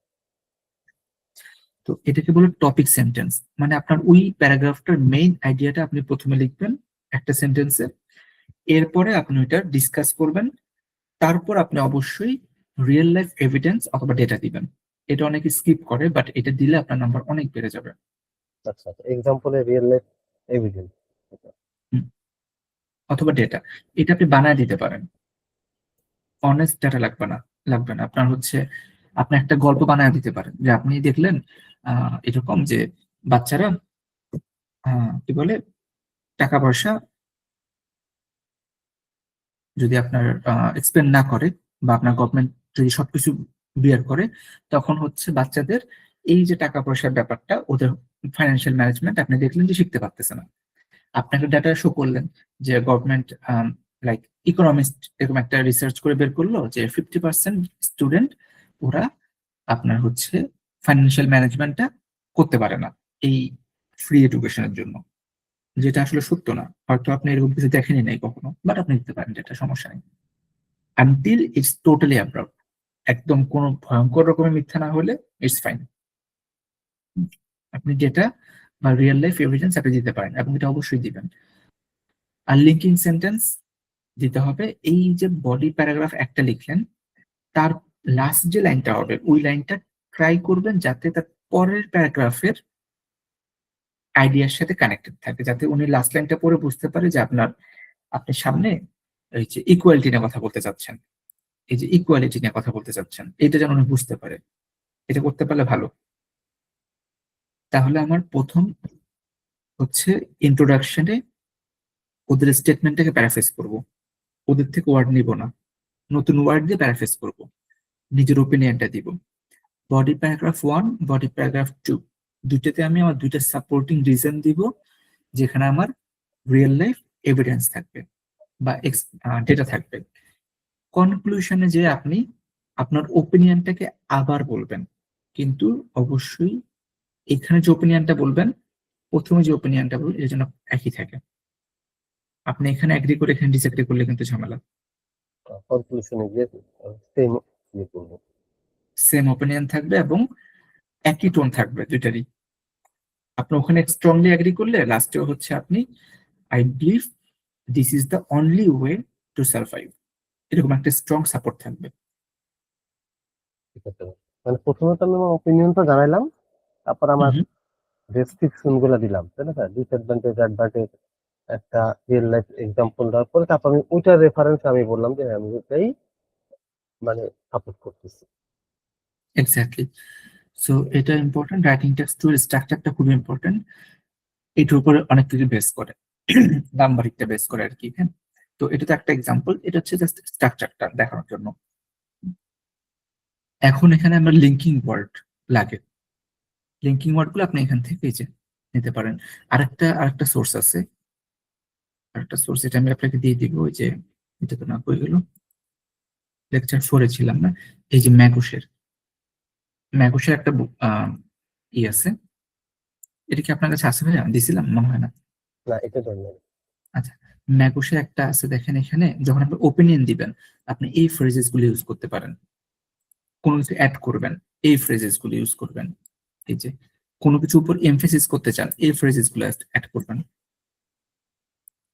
তো এটাকে বলে টপিক সেন্টেন্স, মানে আপনার ওই প্যারাগ্রাফটার মেইন আইডিয়াটা আপনি প্রথমে লিখবেন একটা সেন্টেন্সে, এরপরে আপনি ওইটা ডিসকাস করবেন, তারপর আপনি অবশ্যই রিয়েল লাইফ এভিডেন্স অথবা ডেটা দিবেন। এটা অনেকে স্কিপ করে, বাট এটা দিলে আপনার নাম্বার অনেক বেড়ে যাবে। আচ্ছা, এক্সাম্পলে রিয়েল লাইফ এভিডেন্স। হুম, অথবা ডেটা, এটা আপনি বানায় দিতে পারেন, অনেস্ট ডাটা লাগবে না আপনার হচ্ছে আপনি একটা গল্প বানায় দিতে পারেন যে আপনি দেখলেন এরকম যে বাচ্চারা কি বলে টাকা পয়সা যদি আপনার এক্সপেন্ড না করে বা আপনার গভর্নমেন্ট যদি সবকিছু বিয়ার করে, তখন হচ্ছে বাচ্চাদের এই যে টাকা পয়সার ব্যাপারটা ওদের ফাইন্যান্সিয়াল ম্যানেজমেন্ট আপনি দেখলেন যে শিখতে পারতেছে না। আপনাকে ডাটা শো করলেন যে গভর্নমেন্ট লাইক ইকোনমিস্ট এরকম একটা রিসার্চ করে বের করলো যে 50% স্টুডেন্ট ওরা আপনার হচ্ছে ফাইন্যান্সিয়াল ম্যানেজমেন্টটা করতে পারে না এই ফ্রি এডুকেশনের জন্য। যেটা আসলে সত্য না, হয়তো আপনি এরকম কিছু দেখেনি নাই কখনো, বাট আপনি দিতে পারেন, যেটা সমস্যা নেই, আনটিল ইটস টোটালি অ্যাব্রাপ্ট। একদম কোনো ভয়ঙ্কর রকমের মিথ্যা না হলে ইটস ফাইন। আপনি ডেটা বা রিয়েল লাইফ এভিডেন্স আপনি দিতে পারেন এবং এটা অবশ্যই দিবেন। আর লিঙ্কিং সেন্টেন্স দিতে হবে। এই যে বডি প্যারাগ্রাফ একটা লিখলেন, তার লাস্ট যে লাইনটা হবে ওই লাইনটা ট্রাই করবেন যাতে তার পরের প্যারাগ্রাফের আইডিয়ার সাথে কানেক্টেড থাকে, যাতে উনি লাস্ট লাইনটা পড়ে বুঝতে পারে যে আপনি সামনে এই যে ইকুয়ালিটি নিয়ে কথা বলতে চাচ্ছেন, এই যে ইকুয়ালিটি নিয়ে কথা বলতে চাচ্ছেন, এটা যেন উনি বুঝতে পারে। এটা করতে পারলে ভালো। তাহলে আমার প্রথম হচ্ছে ইন্ট্রোডাকশনে ওদের স্টেটমেন্টটাকে প্যারাফ্রেজ করব, ওদের থেকে ওয়ার্ড নিব না, নতুন ওয়ার্ড দিয়ে প্যারাফ্রেজ করব, নিজের ওপিনিয়নটা দিব। বডি প্যারাগ্রাফ 1, বডি প্যারাগ্রাফ 2, দুইটাতে আমি আমার দুইটা সাপোর্টিং রিজন দিব, যেখানে আমার রিয়েল লাইফ এভিডেন্স থাকবে বা ডেটা থাকবে। কনক্লুশনে যে আপনি আপনার ওপিনিয়নটাকে আবার বলবেন, কিন্তু অবশ্যই এখানে যে ওপিনিয়নটা বলবেন, প্রথমে যে ওপিনিয়নটা বলবেন, এর জন্য একই থাকে। আপনি এখানে এগ্রি করে এখানে ডিসএগ্রি করলে কিন্তু ঝামেলা। কনক্লুশনে গিয়ে সেম ইয়ে করবো। সেম ওপিনিয়ন থাকবে এবং একই টোন থাকবে দুইটারই। আপনি ওখানে স্ট্রংলি এগ্রি করলে লাস্টে হচ্ছে আপনি I believe this is the only way to survive, এরকম একটা স্ট্রং সাপোর্ট থাকবে। ঠিক আছে, মানে প্রথমে তো আমি আমার ওপিনিয়নটা জানাইলাম, তারপর আমার হুম, ডেসক্রিপশন গুলো দিলাম, তাই না স্যার? ডিসঅ্যাডভান্টেজ, অ্যাডভান্টেজ, একটা রিয়েল লাইফ এক্সাম্পল দেওয়ার পরে তারপর আমি ওইটার রেফারেন্স আমি বললাম যে আমি এটাই মানে সাপোর্ট করতেছি। এক্স্যাক্টলি। সো এটা ইম্পর্টেন্ট, রাইটিং টেক্সট টু স্ট্রাকচারটা খুবই ইম্পর্টেন্ট। এটার উপরে অনেক কিছু বেস করে, নাম্বারিংটা বেস করে আর কি। হ্যাঁ, তো এটা তো একটা এক্সাম্পল, এটা হচ্ছে জাস্ট স্ট্রাকচারটা দেখানোর জন্য। এখন এখানে আমরা লিঙ্কিং ওয়ার্ড লাগে। লিঙ্কিং ওয়ার্ড গুলো আপনি এখান থেকে এই যে নিতে পারেন। আরেকটা সোর্স আছে, আরেকটা সোর্স, এটা আমি আপনাকে দিয়ে দিব। ওই যে এটা তো না হয়ে গেল, লেকচার 4-এ ছিলাম না, এই যে ম্যাগুসের একটা ই আছে। এটা কি আপনার কাছে আছে ভাইয়া? দিছিলাম মনে হয় না। না, এটা ধরনের আচ্ছা, ম্যাগুসের একটা আছে, দেখেন এখানে যখন আপনি ওপিনিয়ন দিবেন, আপনি এই ফ্রেজেস গুলো ইউজ করতে পারেন। কোনো কিছু অ্যাড করবেন, এই ফ্রেজেস গুলো ইউজ করবেন। এই যে কোনো কিছুর উপর এমফেসিস করতে চান, এই ফ্রেজেস গুলো অ্যাড করবেন।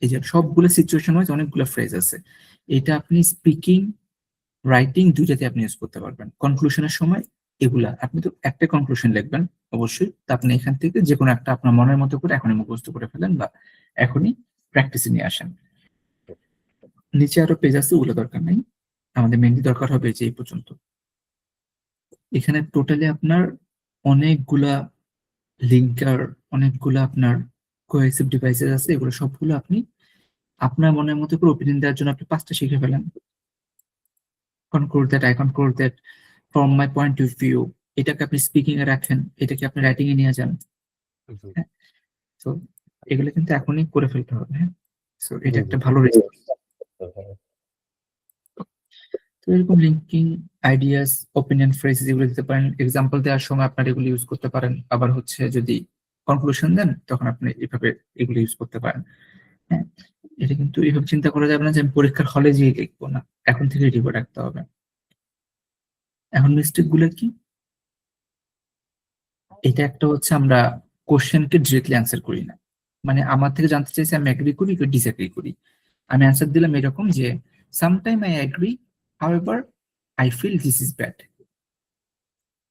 এই যে সবগুলো সিচুয়েশন ওয়াইজ অনেকগুলো ফ্রেজ আছে। এটা আপনি স্পিকিং, রাইটিং দুইটাতে আপনি ইউজ করতে পারবেন। কনক্লুশনের সময় এগুলা আপনি তো একটা কনক্লুশন লিখবেন অবশ্যই, তা আপনি এখান থেকে যে কোনো একটা আপনার মনের মতো করে এখনই মুখস্থ করে ফেলেন বা এখনই প্র্যাকটিসে নিয়ে আসেন। নিচে আরো পেজ আছে, ওগুলো দরকার নেই, আমাদের মেনলি দরকার হবে যে এই পর্যন্ত। এখানে টোটালি আপনার অনেকগুলা লিঙ্কার, অনেকগুলা আপনার কোহেসিভ ডিভাইসেস আছে, এগুলো সবগুলো আপনি আপনার মনের মতো করে ওপিনিয়ন দেওয়ার জন্য আপনি 5টা শিখে ফেলেন। conclude that, I conclude that from my point of view, এটাকে আপনি স্পিকিং এ রাখেন, এটাকে আপনি রাইটিং এ নিয়ে যান। হ্যাঁ, তো এগুলো কিন্তু এখনই করে ফেলতে হবে। হ্যাঁ, সো এটা জি জি একটা ভালো রিসোর্স। তো এরকম লিঙ্কিং আইডিয়াস, ওপিনিয়ন ফ্রেজেস এগুলো দিতে পারেন। এক্সাম্পল দেওয়ার সময় আপনার এগুলো ইউজ করতে পারেন। আবার হচ্ছে যদি কনক্লুশন দেন তখন আপনি এভাবে এগুলো ইউজ করতে পারেন। হ্যাঁ, এটা কিন্তু এইভাবে চিন্তা করা যাবে না যে আমি পরীক্ষার হলে যেয়ে লিখবো, না, এখন থেকে রেডি করে রাখতে হবে। এখন মিস্টেক গুলো কি? এটা একটা হচ্ছে আমরা কোশ্চেনকে ডিরেক্টলি অ্যান্সার করি না। মানে আমার থেকে জানতে চাইছে, আমি এগ্রি করি কি ডিসএগ্রি করি। আমি অ্যান্সার দিলাম এরকম যে sometime I agree, however I feel this is bad.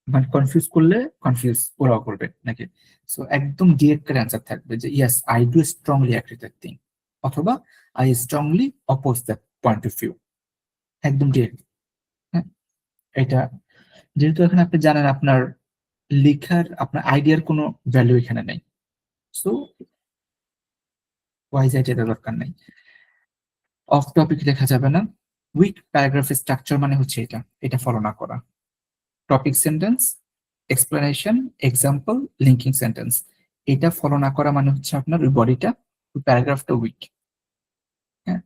মানে কনফিউজ করলে কনফিউজ ওরাও করবে নাকি। সো একদম ডিরেক্ট করে অ্যান্সার থাকবে যে yes I do strongly agree that thing, অথবা I strongly oppose that point of view. একদম ডিরেক্ট। হ্যাঁ, এটা যেহেতু এখানে আপনি জানেন আপনার লেখার, আপনার আইডিয়ার কোনো ভ্যালু এখানে নেই, সো ওয়াইজ এটা দরকার নেই। অফ টপিক লেখা যাবে না। উইক প্যারাগ্রাফের স্ট্রাকচার মানে হচ্ছে এটা, এটা ফলো না করা। Topic sentence, explanation, example, linking sentence, এটা ফলো না করা মানে হচ্ছে আপনার ওই বডিটা, ওই প্যারাগ্রাফটা উইক। হ্যাঁ,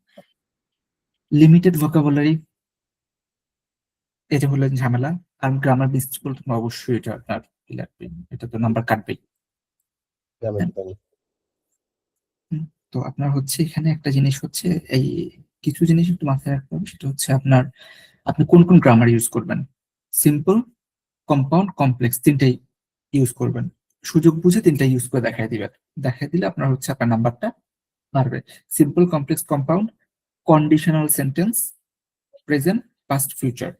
লিমিটেড ভোকাবুলারি, এটা হলো ঝামেলা। আর গ্রামার মিস্টেক বলতে অবশ্যই এটা আপনার ই লাগবে, এটা তো নাম্বার কাটবেই। হ্যাঁ, তো আপনার হচ্ছে এখানে একটা জিনিস হচ্ছে এই কিছু জিনিস একটু মাথায় রাখতে হবে, সেটা হচ্ছে আপনার আপনি কোন কোন গ্রামার ইউজ করবেন। সিম্পল, কম্পাউন্ড, কমপ্লেক্স তিনটাই ইউজ করবেন। সুযোগ বুঝে তিনটা ইউজ করে দেখাই দিবেন। দেখাই দিলে আপনার হচ্ছে আপনার নাম্বারটা বাড়বে। Simple, complex, compound, conditional sentence, present, past, future,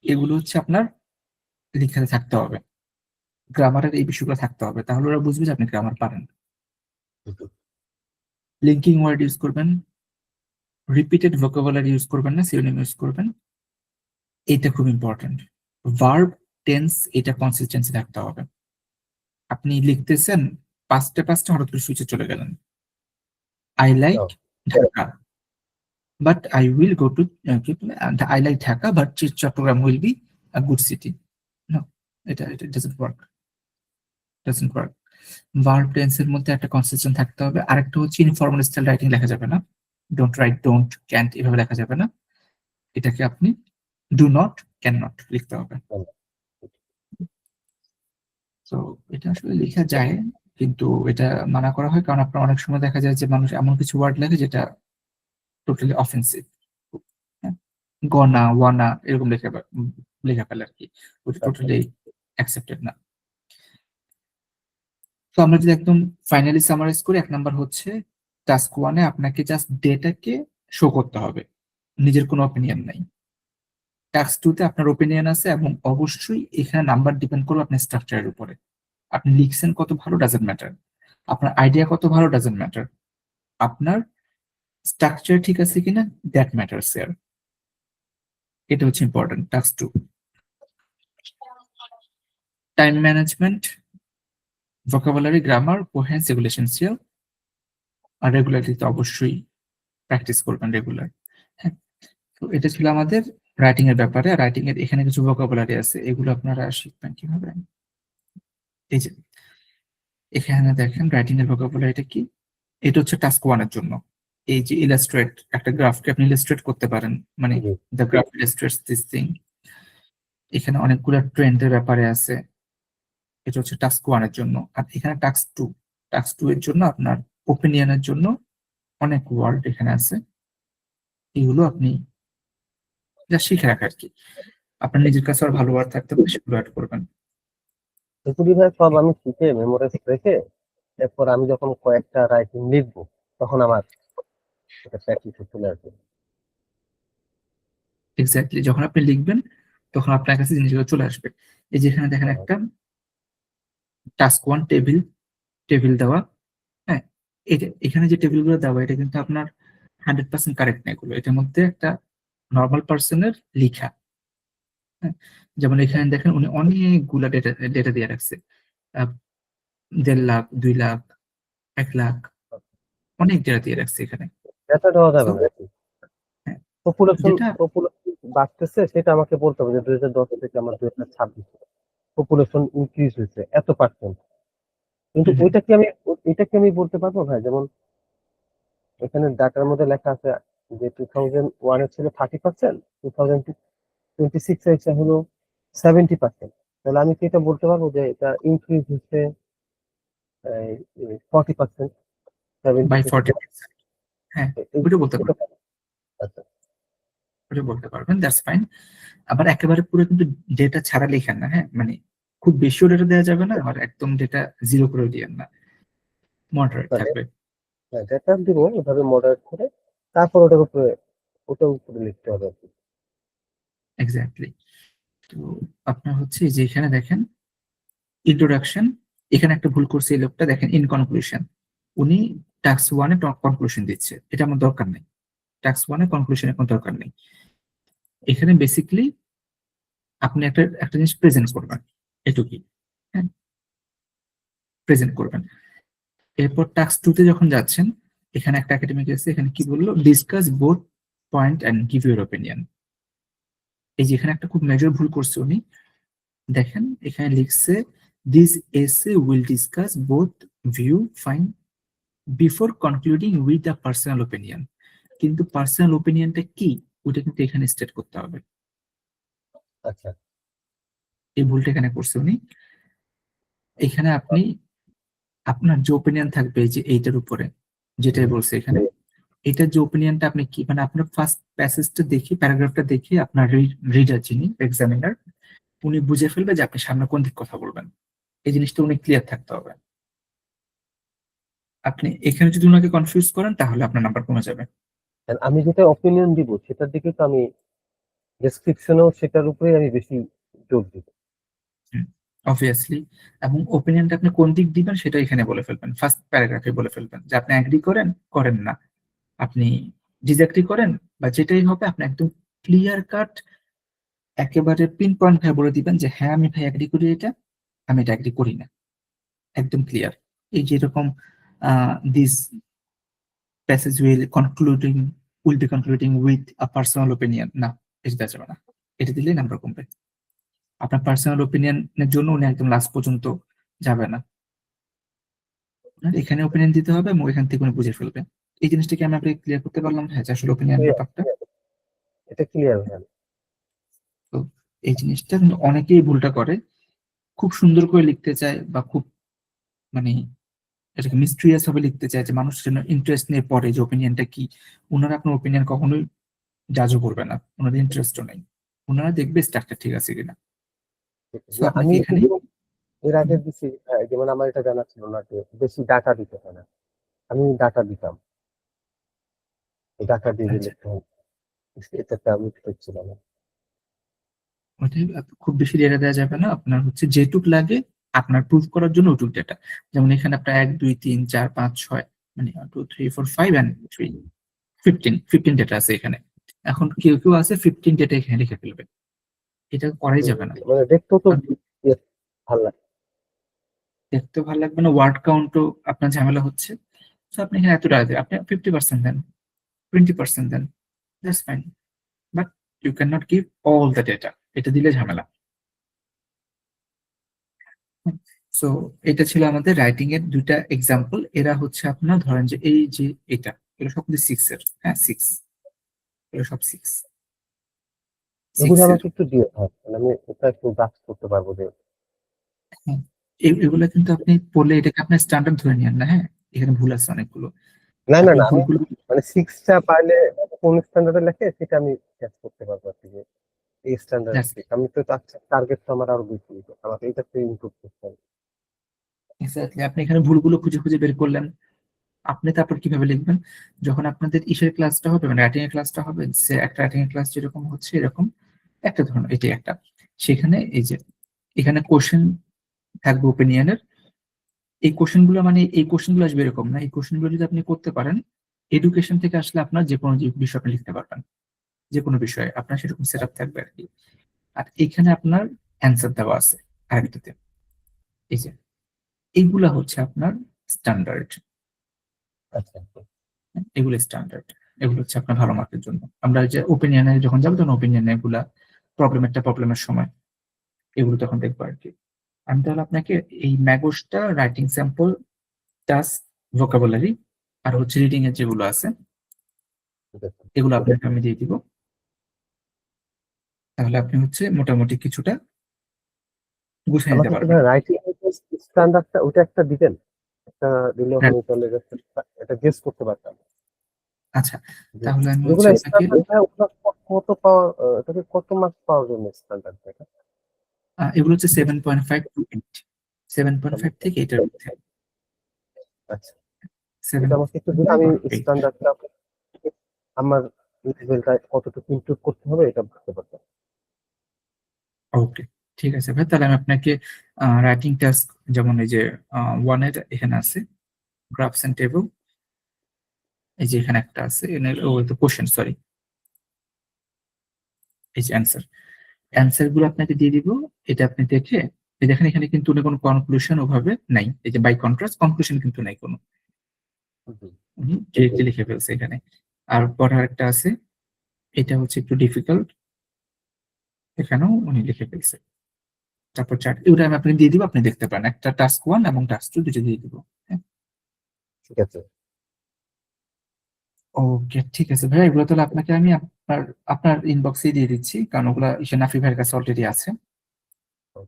এগুলো হচ্ছে আপনার লিখাতে থাকতে হবে। গ্রামারের এই বিষয়গুলো থাকতে হবে, তাহলে ওরা বুঝবে যে আপনি গ্রামার পারেন। লিঙ্কিং ওয়ার্ড ইউজ করবেন, রিপিটেড ভোকাবুলারি ইউজ করবেন না, সিনোনিম ইউজ করবেন। এটা খুব ইম্পর্টেন্ট। ভার্ব, টেন্স, এটা কনসিস্টেন্সি থাকতে হবে। আপনি লিখতেছেন পাঁচটা পাঁচটা, হঠাৎ করে সুইচে চলে গেলেন। I like Dhaka but I will go to, I like Dhaka but Chattogram will be a good city. No, এটা এটা doesn't work, doesn't work. Verb টেন্সের মধ্যে একটা কনসিস্টেন্ট থাকতে হবে। আরেকটা হচ্ছে ইনফর্মাল স্টাইল রাইটিং লেখা যাবে না। ডোন্ট রাইট, ডোন্ট, ক্যান্ট এভাবে লেখা যাবে না। এটাকে আপনি ডু নট, ক্যান নট লিখতে হবে। তো এটা আসলে লেখা যায়, কিন্তু এটা মানা করা হয় কারণ আপনার অনেক সময় দেখা যায় যে মানুষ এমন কিছু ওয়ার্ড লেখে যেটা টোটালি অফেন্সিভ। গনা, ওয়ানা এরকম লেখা ফেলে আর কি, ওটা টোটালি অ্যাকসেপ্টেড না। তো আমরা যদি একদম ফাইনালি সামারাইজ করি, এক নাম্বার হচ্ছে টাস্ক ওয়ানে আপনাকে জাস্ট ডেটাকে শো করতে হবে, নিজের কোনো অপিনিয়ন নাই। টাস্ক টুতে আপনার ওপিনিয়ন আছে, এবং অবশ্যই এখানে নাম্বার ডিপেন্ড করবে আপনার স্ট্রাকচারের উপরে। আপনি লিখছেন কত ভালো ডাজেন্ট ম্যাটার, আপনার আইডিয়া কত ভালো ডাজেন্ট ম্যাটার, আপনার স্ট্রাকচার ঠিক আছে কিনা দ্যাট ম্যাটারস ইয়ার। এটা হচ্ছে important. Task two, time management, vocabulary, grammar, coherence, এগুলো এসেনশিয়াল। আর রেগুলারলি তো অবশ্যই প্র্যাকটিস করবেন রেগুলার। হ্যাঁ, তো এটা ছিল আমাদের রাইটিং এর ব্যাপারে। রাইটিং এর এখানে কিছু ভোকাবুলারি আছে, এগুলো আপনারা শিখবেন কিভাবে। এই যে এখানে দেখেন রাইটিং এর ভোকাবুলারিটা কি। এটা হচ্ছে টাস্ক ওয়ান এর জন্য। এই যে ইলাস্ট্রেট, একটা গ্রাফকে আপনি ইলাস্ট্রেট করতে পারেন, মানে the graph illustrates this thing. এখানে অনেকগুলো ট্রেন্ডের ব্যাপারে আছে, এটা হচ্ছে টাস্ক ওয়ান এর জন্য। আর এখানে টাস্ক টু, টাস্ক টু এর জন্য আপনার ওপিনিয়নের জন্য অনেক ওয়ার্ড এখানে আছে, এগুলো আপনি যা শিখে রাখা আর কি। আপনার নিজের কাছে আর ভালো ওয়ার্ড থাকতে পারে, সেগুলো অ্যাড করবেন। এগুলি ভাই সব আমি শিখে মেমোরাইজ রেখে এরপর আমি যখন কয়েকটা রাইটিং লিখবো তখন আমার এটা প্র্যাকটিসে চলে আসবে। এক্স্যাক্টলি, যখন আপনি লিখবেন তখন আপনার কাছে জিনিসগুলো চলে আসবে। এই যে এখানে দেখেন একটা টাস্ক ওয়ান টেবিল, টেবিল দেওয়া। হ্যাঁ, এটা এখানে যে টেবিলগুলো দেওয়া, এটা কিন্তু আপনার 100% কারেক্ট না এগুলো, এটার মধ্যে একটা নর্মাল পার্সনের লিখা। হ্যাঁ, যেমন এখানে দেখেন উনি অনেকগুলা ডেটা ডেটা দিয়ে রাখছে। 1.5 লাখ, 2 লাখ, 1 লাখ, অনেক ডেটা দিয়ে রাখছে এখানে। এটা দেওয়া তো যাবে না। হ্যাঁ, পপুলেশন যেটা পপুলেশন বাড়তেছে সেটা আমাকে বলতে হবে যে 2010 থেকে আমার 2026 পপুলেশন ইনক্রিজ হয়েছে এত পার্সেন্ট, কিন্তু হুম, হুম, এটা কি আমি বলতে পারবো ভাই? যেমন এখানে ডাটার মধ্যে লেখা আছে যে 2001 এর ছিল 30%, 2026 এ এসে হলো 70%। তাহলে আমি কি এটা বলতে পারবো যে এটা ইনক্রিজ হচ্ছে 40%, 70 বাই থেকে 40%। হ্যাঁ, এই ওটা বলতে এটা পারবেন, ওটা বলতে পারবেন, দ্যাটস ফাইন। আবার একেবারে পুরো কিন্তু ডেটা ছাড়া লেখেন না, হ্যাঁ, মানে খুব বেশিও ডেটা দেওয়া যাবে না, আর একদম ডেটা জিরো করে দিয়েন না, মডারেট মানে থাকবে। ডেটা দিব ওইভাবে মডারেট করে, তারপর ওটার উপরে লিখতে হবে আর কি। এক্স্যাক্টলি। তো আপনার হচ্ছে এই যে এখানে দেখেন ইন্ট্রোডাকশন, এখানে একটা ভুল করছে এই লোকটা, দেখেন ইন কনক্লুশন। উনি টাস্ক ওয়ানে কনক্লুশন দিচ্ছে, এটা আমার দরকার নেই। টাস্ক ওয়ানে কনক্লুশনের কোনো দরকার নেই। এখানে বেসিক্যালি আপনি একটা একটা জিনিস প্রেজেন্ট করবেন, এটুকুই। হ্যাঁ, প্রেজেন্ট করবেন। এরপর টাস্ক টু তে যখন যাচ্ছেন, এখানে একটা একাডেমিক আছে, এখানে কি বললো, discuss both point and give your opinion. এই যে এখানে একটা খুব মেজর ভুল করছে উনি। দেখেন এখানে লিখছে দিস এসে will discuss both view fine before concluding with a personal opinion. কিন্তু পার্সোনাল ওপিনিয়নটা কি, ওটা কিন্তু এখানে স্টেট করতে হবে। আচ্ছা, এই ভুলটা এখানে করছে উনি। এখানে আপনি আপনার যে ওপিনিয়ন থাকবে এই যে এইটার উপরে, যেটাই বলছে এখানে, এটার যে ওপিনিয়নটা আপনি কি মানে আপনার ফার্স্ট প্যাসেজটা দেখে প্যারাগ্রাফটা দেখে আপনার রিডার যিনি এক্সামিনার উনি বুঝে ফেলবে যে আপনি সামনে কোন দিক কথা বলবেন, এই জিনিসটা উনি ক্লিয়ার থাকতে হবে। আপনি এখানে যদি ওনাকে কনফিউজ করেন তাহলে আপনার নাম্বার কমে যাবে। And আমি যেটা অপিনিয়ন দিব সেটার দিকে তো আমি ডেসক্রিপশনেও সেটার উপরে আমি বেশি জোর দিব। অবভিয়াসলি, এবং ওপিনিয়নটা আপনি কোন দিক দিবেন সেটা এখানে বলে ফেলবেন, ফার্স্ট প্যারাগ্রাফে বলে ফেলবেন যে আপনি অ্যাগ্রি করেন করেন না, আপনি ডিসএগ্রি করেন বা যেটাই হবে আপনি একদম ক্লিয়ার কাট একেবারে পিন পয়েন্ট ভাবে বলে দিবেন যে হ্যাঁ আমি ভাই অ্যাগ্রি করি এটা, আমি এটা অ্যাগ্রি করি না, একদম ক্লিয়ার। এই যেরকম this passage will be concluding with a personal opinion, না এটা যাবে না, এটা দিলেই নাম্বার কমবে। আপনার পার্সোনাল ওপিনিয়নের জন্য উনি একদম লাস্ট পর্যন্ত যাবে না, আপনার এখানে ওপিনিয়ন দিতে হবে এবং এখান থেকে উনি বুঝে ফেলবে। এই জিনিসটাকে আমি আপনাকে ক্লিয়ার করতে পারলাম, হ্যাঁ যে আসলে ওপিনিয়ন Clear, ব্যাপারটা। এটা ক্লিয়ার হ্যাঁ। তো এই জিনিসটা কিন্তু অনেকেই ভুলটা করে, খুব সুন্দর করে লিখতে চায় বা খুব মানে এটাকে মিস্ট্রিয়াস ভাবে লিখতে চায় যে মানুষ যেন ইন্টারেস্ট নিয়ে পড়ে যে ওপিনিয়নটা কি। ওনারা আপনার ওপিনিয়ন কখনোই জাজও করবে না, ওনাদের ইন্টারেস্টও নেই, ওনারা দেখবে স্ট্রাকচার ঠিক আছে কিনা। সো না আপনাকে আমি এখানে কিন্তু এর আগে দিছি, যেমন আমার এটা জানা ছিল না যে বেশি ডাটা দিতে হয় না, আমি ডাটা দিতাম, ডাটা দিয়ে আচ্ছা, লিখতে হয়, এটাতে আমি করছিলাম না। ওটাই খুব বেশি ডেটা দেওয়া যাবে না, আপনার হচ্ছে যেটুক লাগে আপনার প্রুফ করার জন্য ওটুক ডেটা। যেমন এখানে আপনার 1 2 3 4 5 6 মানে 1 2 3 4 5 and 3 15 ডেটা আছে এখানে। এখন কেউ কেউ আছে 15 ডেটা এখানে লিখে ফেলবে, এটা করাই যাবে না। মানে দেখতেও তো কারণ ইয়ে ভালো লাগে। দেখতে ভালো লাগবে না, ওয়ার্ড কাউন্টও আপনার ঝামেলা হচ্ছে। তো আপনি এখানে এত টাকা দেন, আপনি 50% দেন, 20% দেন, that's fine, but you can not give all the data, এটা দিলে ঝামেলা। সো এটা ছিল আমাদের রাইটিং এর দুইটা এক্সাম্পল। এরা হচ্ছে আপনার ধরেন যে এই যে এটা, এগুলো সব 6 এর, হ্যাঁ 6, এগুলো সব 6 এগুলো এর। আমাকে একটু দিয়ে হয়, মানে আমি এটা একটু গাছ করতে পারবো যে। হ্যাঁ, এগুলো কিন্তু আপনি পড়লে এটাকে আপনার স্ট্যান্ডার্ড ধরে নিয়েন না, হ্যাঁ এখানে ভুল আছে অনেকগুলো, না না আপনি না, আমি ভুলগুলো। মানে সিক্সটা পাইলে কোন স্ট্যান্ডার্ডে লেখে সেটা আমি ক্যাচ করতে পারবো আর কি, যে এই স্ট্যান্ডার্ড সিক্স আমি তো টার্গেট তো আমার আরো বেশি, আমাকে এইটাতে ইমপ্রুভ করতে হবে। এক্স্যাক্টলি, আপনি এখানে ভুলগুলো খুঁজে খুঁজে বের করলেন, আপনি তারপর কিভাবে লিখবেন যখন আপনাদের ইসের ক্লাসটা হবে মানে রাইটিং এর ক্লাসটা হবে, সে একটা রাইটিং এর ক্লাস যেরকম হচ্ছে এরকম একটা ধরুন এটি একটা, সেখানে এই যে এখানে কোশ্চেন থাকবে ওপিনিয়নের। এই কোশ্চেন গুলো মানে এই কোশ্চেন গুলো আসবে এরকম না, এই কোশ্চেন গুলো যদি আপনি করতে পারেন এডুকেশন থেকে আসলে আপনার যে কোনো বিষয় আপনি লিখতে পারবেন, যে কোনো বিষয়ে আপনার সেরকম সেট আপ থাকবে আর কি। আর এখানে আপনার অ্যান্সার দেওয়া আছে আরেকটাতে, এই যে এইগুলা হচ্ছে আপনার স্ট্যান্ডার্ড, আচ্ছা এগুলো স্ট্যান্ডার্ড, এগুলো হচ্ছে আপনার ভালো মার্কের জন্য। আমরা যে ওপিনিয়নে যখন যাবো তখন ওপিনিয়নে এগুলা প্রবলেমের সময় এগুলো তখন দেখবো আর কি। আমি তাহলে আপনাকে এই ম্যাগোসটা রাইটিং স্যাম্পল, টাস্ক, ভোকাবুলারি আর হচ্ছে রিডিং এর যেগুলো আছে ঠিক আছে। এগুলো আপনাকে আমি দিয়ে দিব, তাহলে আপনি হচ্ছে মোটামুটি কিছুটা গুছিয়ে নিতে আমাকে কি পারবেন। ভাই রাইটিং স্ট্যান্ডার্ডটা ওটা একটা দিবেন, একটা দিলে হ্যাঁ, আমি তাহলে এটা গেস করতে পারতাম আচ্ছা, যে তাহলে আমি হচ্ছে যেগুলো আপনাকে স্ট্যান্ডার্ড হয় ওগুলো কত পাওয়ার, এটাকে কত মার্কস পাওয়ার জন্য স্ট্যান্ডার্ড এটা। এগুলো হচ্ছে 7.5 to 8, 7.5 থেকে 8 এর মধ্যে, আচ্ছা, এটা আমাকে একটু দিলে 7.5 আমি or 8। স্ট্যান্ডার্ডটা আমার লেভেলটা কতটুকু ইমপ্রুভ করতে হবে এটা বুঝতে পারতাম। ওকে, ঠিক আছে ভাই, তাহলে আমি আপনাকে রাইটিং টাস্ক যেমন এই যে 1 এর এখানে আছে গ্রাফস এন্ড টেবল, এই যে এখানে একটা আছে ও তো কোশ্চেন সরি, এই যে অ্যান্সার, অ্যান্সার গুলো আপনাকে দিয়ে দিব। এটা আপনি দেখে এই দেখেন এখানে কিন্তু কোনো কনক্লুশন ওভাবে নাই, এই যে বাই কন্ট্রাস্ট কনক্লুশন কিন্তু নাই কোনো, হুম। উনি ডিরেক্টলি লিখে ফেলছে এখানে। আর পড়ার একটা আছে, এটা হচ্ছে একটু ডিফিকাল্ট, এখানেও উনি লিখে ফেলছে। তারপর চার্ট ওটা আমি আপনাকে দিয়ে দিব, আপনি দেখতে পারেন, একটা টাস্ক 1 এবং টাস্ক 2 দুটো দিয়ে দিব। হ্যাঁ, ঠিক আছে। ওকে ঠিক আছে ভাই, এগুলো তাহলে আপনাকে আমি আপনার আপনার ইনবক্সে দিয়ে দিচ্ছি, কারণ ওগুলা ইসে নাফি ভাইয়ের কাছে অলরেডি আছে,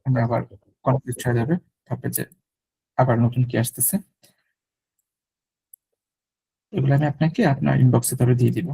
আমি আচ্ছা আবার কনফিউজ হয়ে যাবে, তারপরে যে আবার নতুন কি আসতেছে। এগুলো আমি আপনাকে আপনার ইনবক্সে তাহলে দিয়ে দিব।